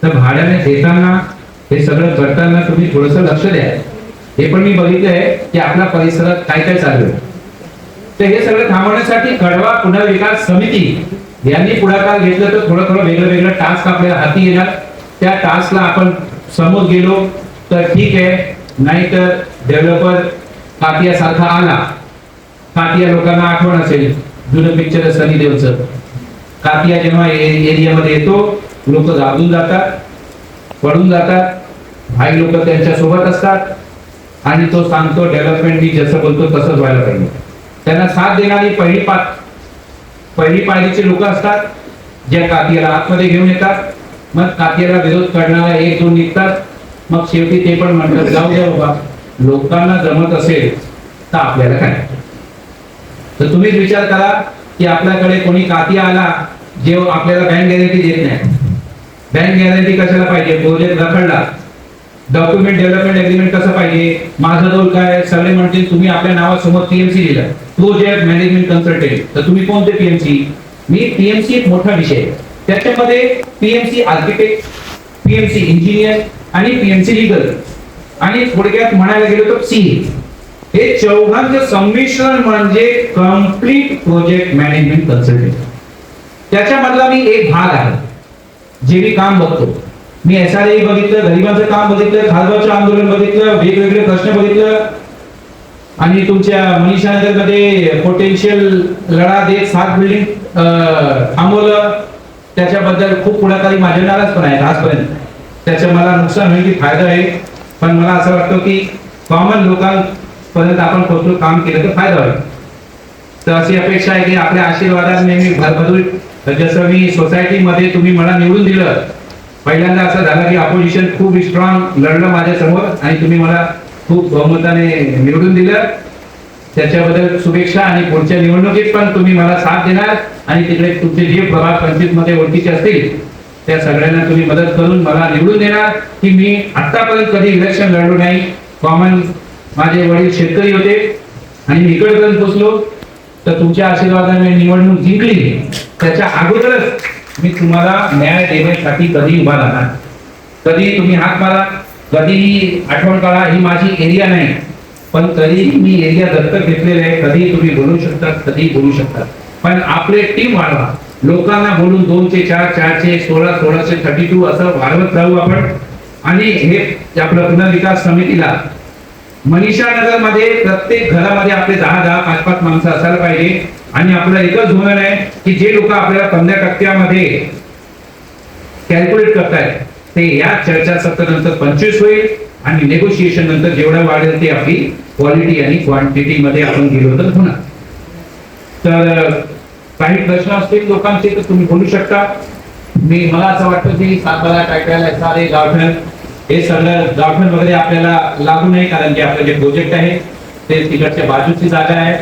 तर भाड्याने देताना हे सगळं करताना तुम्ही थोडस लक्ष द्या. हे पण मी बघितलंय की आपल्या परिसरात काय काय चालू आहे. तर हे सगळं थांबवण्यासाठी कळवा पुनर्विकास समिती यांनी पुढाकार घेतलं तर थोडं थोडं वेगळं टास्क आपल्याला हाती येणार. त्या टास्कला आपण समोर गेलो तर ठीक आहे, नाहीतर डेव्हलपर कातिया सारखा आला. कातिया लोकांना आठवण असेल, जुनं पिक्चर सनी देवचं. कातिया जेव्हा एरियामध्ये येतो लोक घाबरून जातात, पडून जातात, भाई लोक त्यांच्या सोबत असतात आणि तो सांगतो डेव्हलपमेंट मी जसं बोलतो तसंच व्हायला पाहिजे. त्यांना साथ देणारी पहिली पायरीचे लोक असतात ज्या कातियाला आतमध्ये घेऊन येतात. मग कातियाला विरोध करणारा 1-2 निघतात. मग शेवटी ते पण म्हणतात जाऊ द्या बाबा, लोकांना जमत असेल तर आपल्याला काय. तर तुम्हीच विचार करा की आपल्याकडे कोणी कातिया आला जे आपल्याला बँक गॅरंटी देत नाही. बँक गॅरंटी कशाला पाहिजे, प्रोजेक्ट रखडला, डॉक्युमेंट डेव्हलपमेंट एग्रीमेंट कसं पाहिजे, माझं रोल काय, सगळे म्हणतील तुम्ही आपल्या नावासमोर पीएमसी दिला, प्रोजेक्ट मॅनेजमेंट कन्सल्टंट. तर तुम्ही कोणते पीएमसी. मी पीएमसी एक मोठा विषय आहे, त्याच्यामध्ये पीएमसी आर्किटेक्ट, पीएमसी इंजिनियर आणि पीएमसी लीगल आणि थोडक्यात म्हणायला गेलो तर सीए, हे चौघांचं संमिश्रण म्हणजे कम्प्लीट प्रोजेक्ट मॅनेजमेंट कन्सल्टंट. त्याच्यामधला मी एक भाग आहे जे मी काम बघतो. मी एसआरए बघितलं, गरिबांचं काम बघितलं, खासदारचं आंदोलन बघितलं, वेगवेगळे प्रश्न बघितलं आणि तुमच्या मनीषा नगर मध्ये पोटेन्शियल लढा देत 7 बिल्डिंग थांबवलं. त्याच्याबद्दल खूप पुढाकारी माझ्या नाराज पण आहेत आजपर्यंत. त्याचं मला नुकसान होईल की फायदा आहे, पण मला असं वाटतं की कॉमन लोकांपर्यंत आपण पोहोचून काम केलं तर फायदा होईल. तर अशी अपेक्षा आहे की आपल्या आशीर्वादात नेहमी भरभरून, जसं मी सोसायटीमध्ये तुम्ही मला निवडून दिलं, पहिल्यांदा असं झालं की अपोजिशन खूप स्ट्रॉंग लढलं माझ्या समोर आणि तुम्ही मला खूप बहुमताने निवडून दिलं. त्याच्याबद्दल शुभेच्छा. आणि पुढच्या निवडणुकीत पण तुम्ही मला साथ देणार आणि तिकडे तुमचे जे प्रभाग 25 मध्ये ओळखीचे असतील त्या सगळ्यांना तुम्ही मदत करून मला निवडून देणार की मी आतापर्यंत कधी इलेक्शन लढलो नाही. कॉमन माझे वडील शेतकरी होते आणि मी इकडपर्यंत पोहोचलो, तर तुमच्या आशीर्वादाने निवडणूक जिंकली. त्याच्या अगोदरच मी तुम्हाला न्याय देण्यासाठी कधी उभा राहणार. कधी तुम्ही हाक मारा, कधी आठवण काढा, ही माझी एरिया नाही, पण तरीही मी एरिया दत्तक घेतलेले आहे. कधी तुम्ही बोलू शकता, कधी बोलू शकता, पण आपले टीम वाढवा. लोकांना बोलून 2चे 4, 4चे 16, 16चे 32 असं वाढवत जाऊ आपण. आणि हे आपलं पुनर्विकास समितीला मनीषा नगर मध्ये प्रत्येक घरामध्ये आपले 10-10, 5-5 माणसं असायला पाहिजे. आणि आपलं एकच धोरण आहे की जे लोक आपल्याला 15% कॅल्क्युलेट करतायत ते या चर्चासत्रानंतर 25 होईल आणि नेगोशिएशन नंतर जेवढं वाढेल ते आपली क्वालिटी आणि क्वांटिटी मध्ये आपण गेलो तर होणार. तर काही प्रश्न असतील लोकांचे तर तुम्ही बोलू शकता. मला असं वाटतं की सातबारा, टायटल, सारे गावठण हे सगळं गावठण वगैरे आपल्याला लागू नाही, कारण की आपलं जे प्रोजेक्ट आहे ते तिकडच्या बाजूची जागा आहे.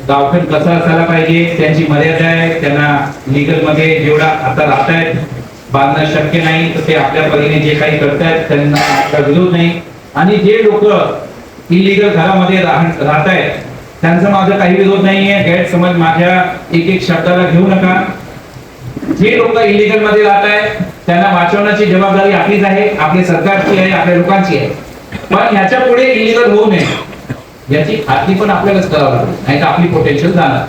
गावठण कसं असायला पाहिजे, त्यांची मर्यादा आहे, त्यांना लीगल मध्ये जेवढा आता राहतायत बांधणं शक्य नाही, तर ते आपल्या परीने जे काही करतायत त्यांना विरोध नाही. आणि जे लोक इलिगल घरामध्ये राहतायत त्यांचा माझा काही विरोध नाहीये. गैरसमज माझ्या एक शब्दाला घेऊ नका. जे लोक इलिगल मध्ये राहत आहेत त्यांना वाचवण्याची जबाबदारी आपलीच आहे, आपल्या सरकारची आहे, आपल्या लोकांची आहे. पण ह्याच्या पुढे इलिगल होऊ नये याची खात्री पण आपल्यालाच करावं लागेल, नाही तर आपली पोटेन्शियल जाणार.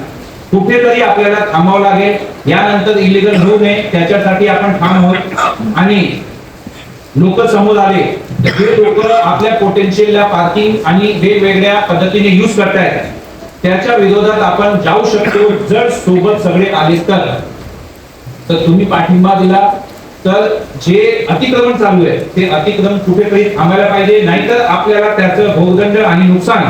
कुठेतरी आपल्याला थांबावं लागेल. यानंतर इलिगल होऊ नये त्याच्यासाठी आपण ठाम आहोत. आणि लोक समोर आले तर जे लोक आपल्या पोटेन्शियलला पार्किंग आणि वेगवेगळ्या पद्धतीने युज करतायत त्याच्या विरोधात आपण जाऊ शकतो. जर सोबत सगळे आले तर तुम्ही पाठिंबा दिला तर जे अतिक्रमण चालू आहे ते अतिक्रमण कुठेतरी थांबायला पाहिजे, नाहीतर आपल्याला त्याचं भोगदंड आणि नुकसान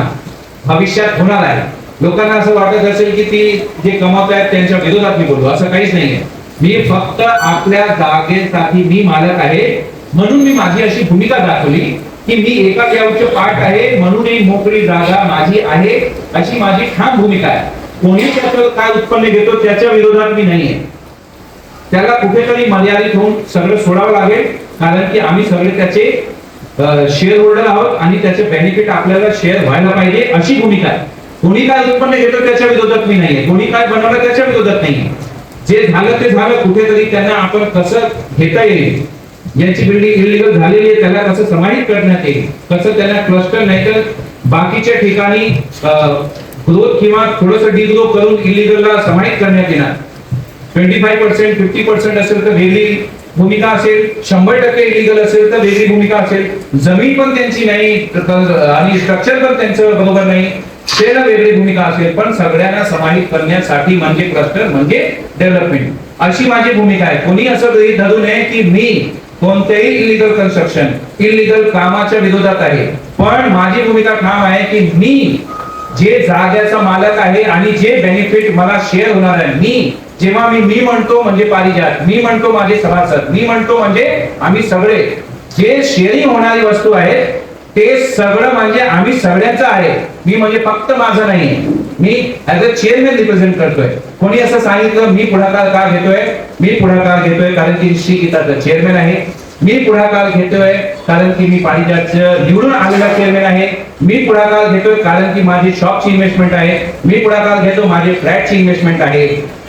भविष्यात होणार आहे. लोकांना असं वाटत असेल की ती जे कमवत आहेत त्यांच्या विरोधात मी बोलतो, असं काहीच नाहीये. मी फक्त आपल्या जागेसाठी मी मालक आहे म्हणून मी माझी अशी भूमिका दाखवली की मी एका लेआउटचे पार्ट आहे म्हणून ही मोकळी जागा माझी आहे, अशी माझी ठाम भूमिका आहे. कोणी त्याचं काय उत्पन्न घेतो त्याच्या विरोधात मी नाहीये. त्याला कुठेतरी मर्यादित होऊन सगळं सोडावं लागेल, कारण की आम्ही सगळे त्याचे शेअर होल्डर आहोत आणि त्याचे बेनिफिट आपल्याला शेअर व्हायला पाहिजे अशी भूमिका आहे. कोणी काय उत्पन्न घेतो त्याच्या विरोधात मी नाहीये, कोणी काय बनवलं त्याच्या विरोधात नाहीये. जे झालं ते झालं. कुठेतरी त्यांना आपण कसं घेता येईल, यांची बिल्डिंग इलिगल झालेली आहे त्याला कसं समाहित करण्यात येईल, कसं त्यांना क्लस्टर नाही तर बाकीच्या ठिकाणी ग्रोथ किंवा थोडंसं डिग्रो करून इलिगलला समाहित करण्यात येणार. 25%, 50% असेल तर वेगळी भूमिका असेल, 100% इलिगल असेल तर वेगळी भूमिका असेल. जमीन पण त्यांची नाही आणि स्ट्रक्चर पण त्यांचं बरोबर नाही, त्याला वेगळी भूमिका असेल. पण सगळ्यांना समाहित करण्यासाठी म्हणजे क्लस्टर म्हणजे डेव्हलपमेंट अशी माझी भूमिका आहे. कोणी असं गृहीत धरू नये की मी कोणतेही इलिगल कन्स्ट्रक्शन, इलिगल कामाच्या विरोधात आहे. पण माझी भूमिका ठाम आहे की मी जे जागेचा मालक आहे आणि जे बेनिफिट मला शेअर होणार आहे, मी जेव्हा मी म्हणतो म्हणजे पारिजात, मी म्हणतो माझे सभासद, मी म्हणतो म्हणजे आम्ही सगळे जे शेअरिंग होणारी वस्तू आहे ते सगळं म्हणजे आम्ही सगळ्यांचं आहे. मी म्हणजे फक्त माझं नाही, मी ऍज अ चेअरमॅन रिप्रेझेंट करतोय. कोणी असं सांगितलं मी पुढाकार का घेतोय, मी पुढाकार घेतोय कारण की श्री गीताचा चेअरमॅन आहे. मी पुढाकार घेतोय कारण की मी पारिजातचं निवडून आलेला चेअरमॅन आहे. मी पुढाकार घेतोय कारण की माझी शॉपची इन्व्हेस्टमेंट आहे. मी पुढाकार घेतो माझे फ्लॅटची इन्व्हेस्टमेंट आहे.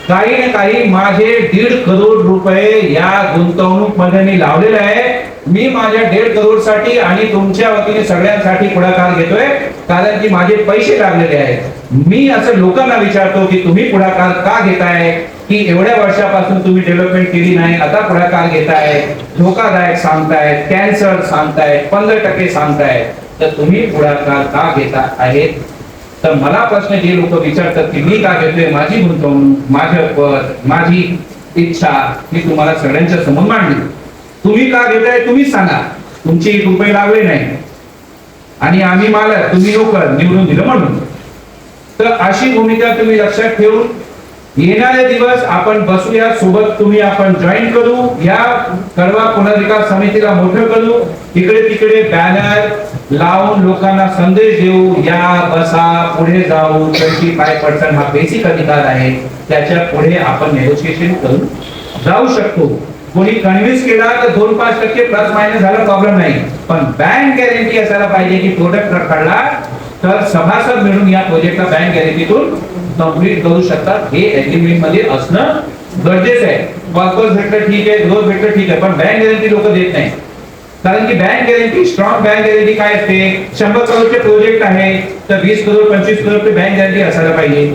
काही ना काही माझे 1.5 करोड रुपये या गुंतवणूक मध्ये मी लावलेले आहे. मी माझ्या 1.5 करोड साठी आणि तुमच्या वतीने सगळ्यांसाठी पुढाकार घेतोय कारण की माझे पैसे लागलेले आहेत. मी असं लोकांना विचारतो की तुम्ही पुढाकार का घेताय, की एवढ्या वर्षापासून तुम्ही डेव्हलपमेंट केली नाही, आता पुढाकार घेताय, धोकादायक सांगताय, कॅन्सर सांगताय, 15% सांगताय, तर तुम्ही पुढाकार का घेता आहेत. तर मला प्रश्न जे लोक विचारतात की मी का घेतोय, माझी गुंतवणूक, माझं पद, माझी इच्छा मी तुम्हाला सगळ्यांच्या समोर मांडली. तुम्ही का घेताय तुम्ही सांगा. तुमचे 1 रुपये लागले नाही आणि आम्ही मालक, तुम्ही नोकर, निवडून दिलं म्हणून. तर अशी भूमिका तुम्ही लक्षात ठेवून येणारे दिवस आपण बसूया सोबत, तुम्ही आपण जॉईन करू, या कळवा पुनर्विकास समितीला मोठं करू, इकडे तिकडे बॅनर लावून लोकांना संदेश देऊ, या बसा पुढे जाऊ. 25% हा बेसिक अधिकार आहे, त्याच्या पुढे आपण नेगोशिएशन करून जाऊ शकतो. कोणी कन्व्हिन्स केला तर 2-5% प्लस मायनस झाला प्रॉब्लेम नाही, पण बँक गॅरंटी असायला पाहिजे की प्रोडक्ट रखडला तर सभासद मिळून या प्रोजेक्टला बँक गॅरंटीतून कंप्लीट करू शकतात. हे अग्रीमेंट मध्ये असणं गरजेचं आहे. पर्पज भेटलं ठीक आहे, ग्रोथ भेटलं ठीक आहे, पण बँक गॅरंटी लोक देत नाही. कारण की bank guarantee, strong bank guarantee काय असते, 100 करोडचे प्रोजेक्ट आहे तर 20 करोड 25 करोडचे बँक गॅरंटी असायला पाहिजे.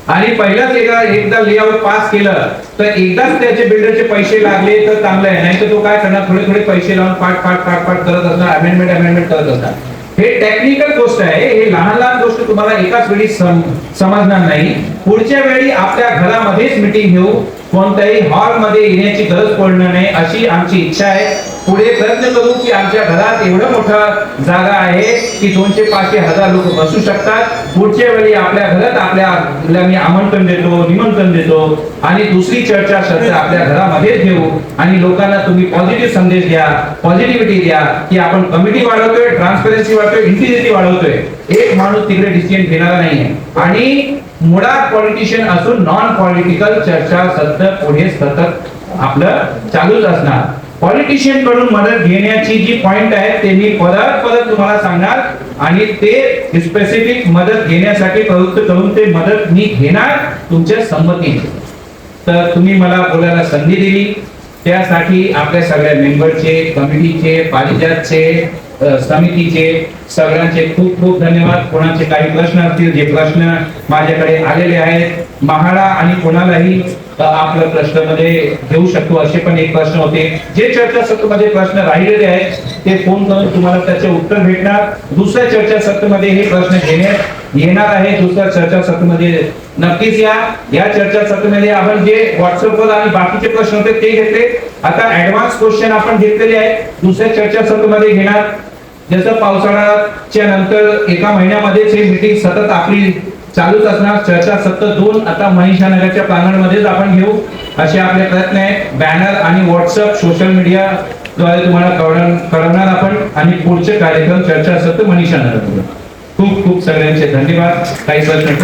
आणि पहिलाच एकदा लेआउट पास केलं तर एकदाच त्याचे बिल्डरचे पैसे लागले तर चांगलं आहे, नाही तर तो काय करणार, थोडे थोडे पैसे लावून पाठ करत असणार, अमेंडमेंट करत असणार. हे टेक्निकल गोष्ट आहे. हे लहान लहान गोष्ट तुम्हाला एकाच वेळी समजणार नाही. पुढच्या वेळी आपल्या घरामध्येच मीटिंग घेऊ, कोणत्याही हॉल मध्ये येण्याची गरज पडणार नाही अशी आमची इच्छा आहे. पुढे प्रयत्न करू की आमच्या घरात एवढं मोठं जागा आहे की 200-500 लोक बसू शकतात. पुढच्या वेळी आपल्या घरात आपल्या मी आमंत्रण देतो, निमंत्रण देतो आणि दुसरी चर्चा सत्र आपल्या घरामध्येच घेऊ आणि लोकांना तुम्ही पॉझिटिव्ह संदेश द्या, पॉझिटिव्हिटी द्या की आपण कमिटी वाढवतोय, ट्रान्सपरन्सी वाढवतोय, इंटिग्रिटी वाढवतोय. एक माणूस तिकडे डिसिजन घेणारा नाहीये आणि मुळात पॉलिटिशियन असून नॉन पॉलिटिकल चर्चा सत्र पुढे सतत आपलं चालूच असणार. पॉलिटिशियन कडून मदत घेण्याची जी पॉइंट आहे ते मी परत तुम्हाला सांगणार आणि ते स्पेसिफिक मदत घेण्यासाठी प्रवृत्त करून ते मदत मी घेणार तुमच्या संमतीने. तर तुम्ही मला बोलायला संधी दिली त्यासाठी आपल्या सगळ्या मेंबरचे, कमिटीचे, पारिजातचे, समितीचे सगळ्यांचे खूप खूप धन्यवाद. कोणाचे काही प्रश्न असतील, जे प्रश्न माझ्याकडे आलेले आहेत, महाडा आणि कोणालाही आपल्या प्रश्नामध्ये घेऊ शकतो असे पण एक प्रश्न होते. जे चर्चासत्रामध्ये प्रश्न राहिलेले आहेत ते फोन करून तुम्हाला त्याचे उत्तर भेटणार. दुसऱ्या चर्चासत्रामध्ये हे प्रश्न घेण्यात येणार आहे. दुसऱ्या चर्चासत्रामध्ये नक्कीच या चर्चासत्रामध्ये आपण जे व्हॉट्सअपवर आणि बाकीचे प्रश्न होते ते घेतले. आता ऍडव्हान्स क्वेश्चन आपण घेतलेले आहेत दुसऱ्या चर्चासत्रामध्ये घेणार. जसं पावसाळ्याच्या नंतर एका महिन्यामध्येच ही मीटिंग सतत आपली चालूच असणार. चर्चा सत्र 2 आता मनीषा नगरच्या प्रांगणामध्येच आपण घेऊ असे आपले प्रयत्न आहेत. बॅनर आणि व्हॉट्सअप सोशल मीडिया द्वारे तुम्हाला कळवणार आपण आणि पुढचे कार्यक्रम चर्चा सत्र मनीषा नगर. खूप खूप सगळ्यांचे धन्यवाद. काही प्रश्न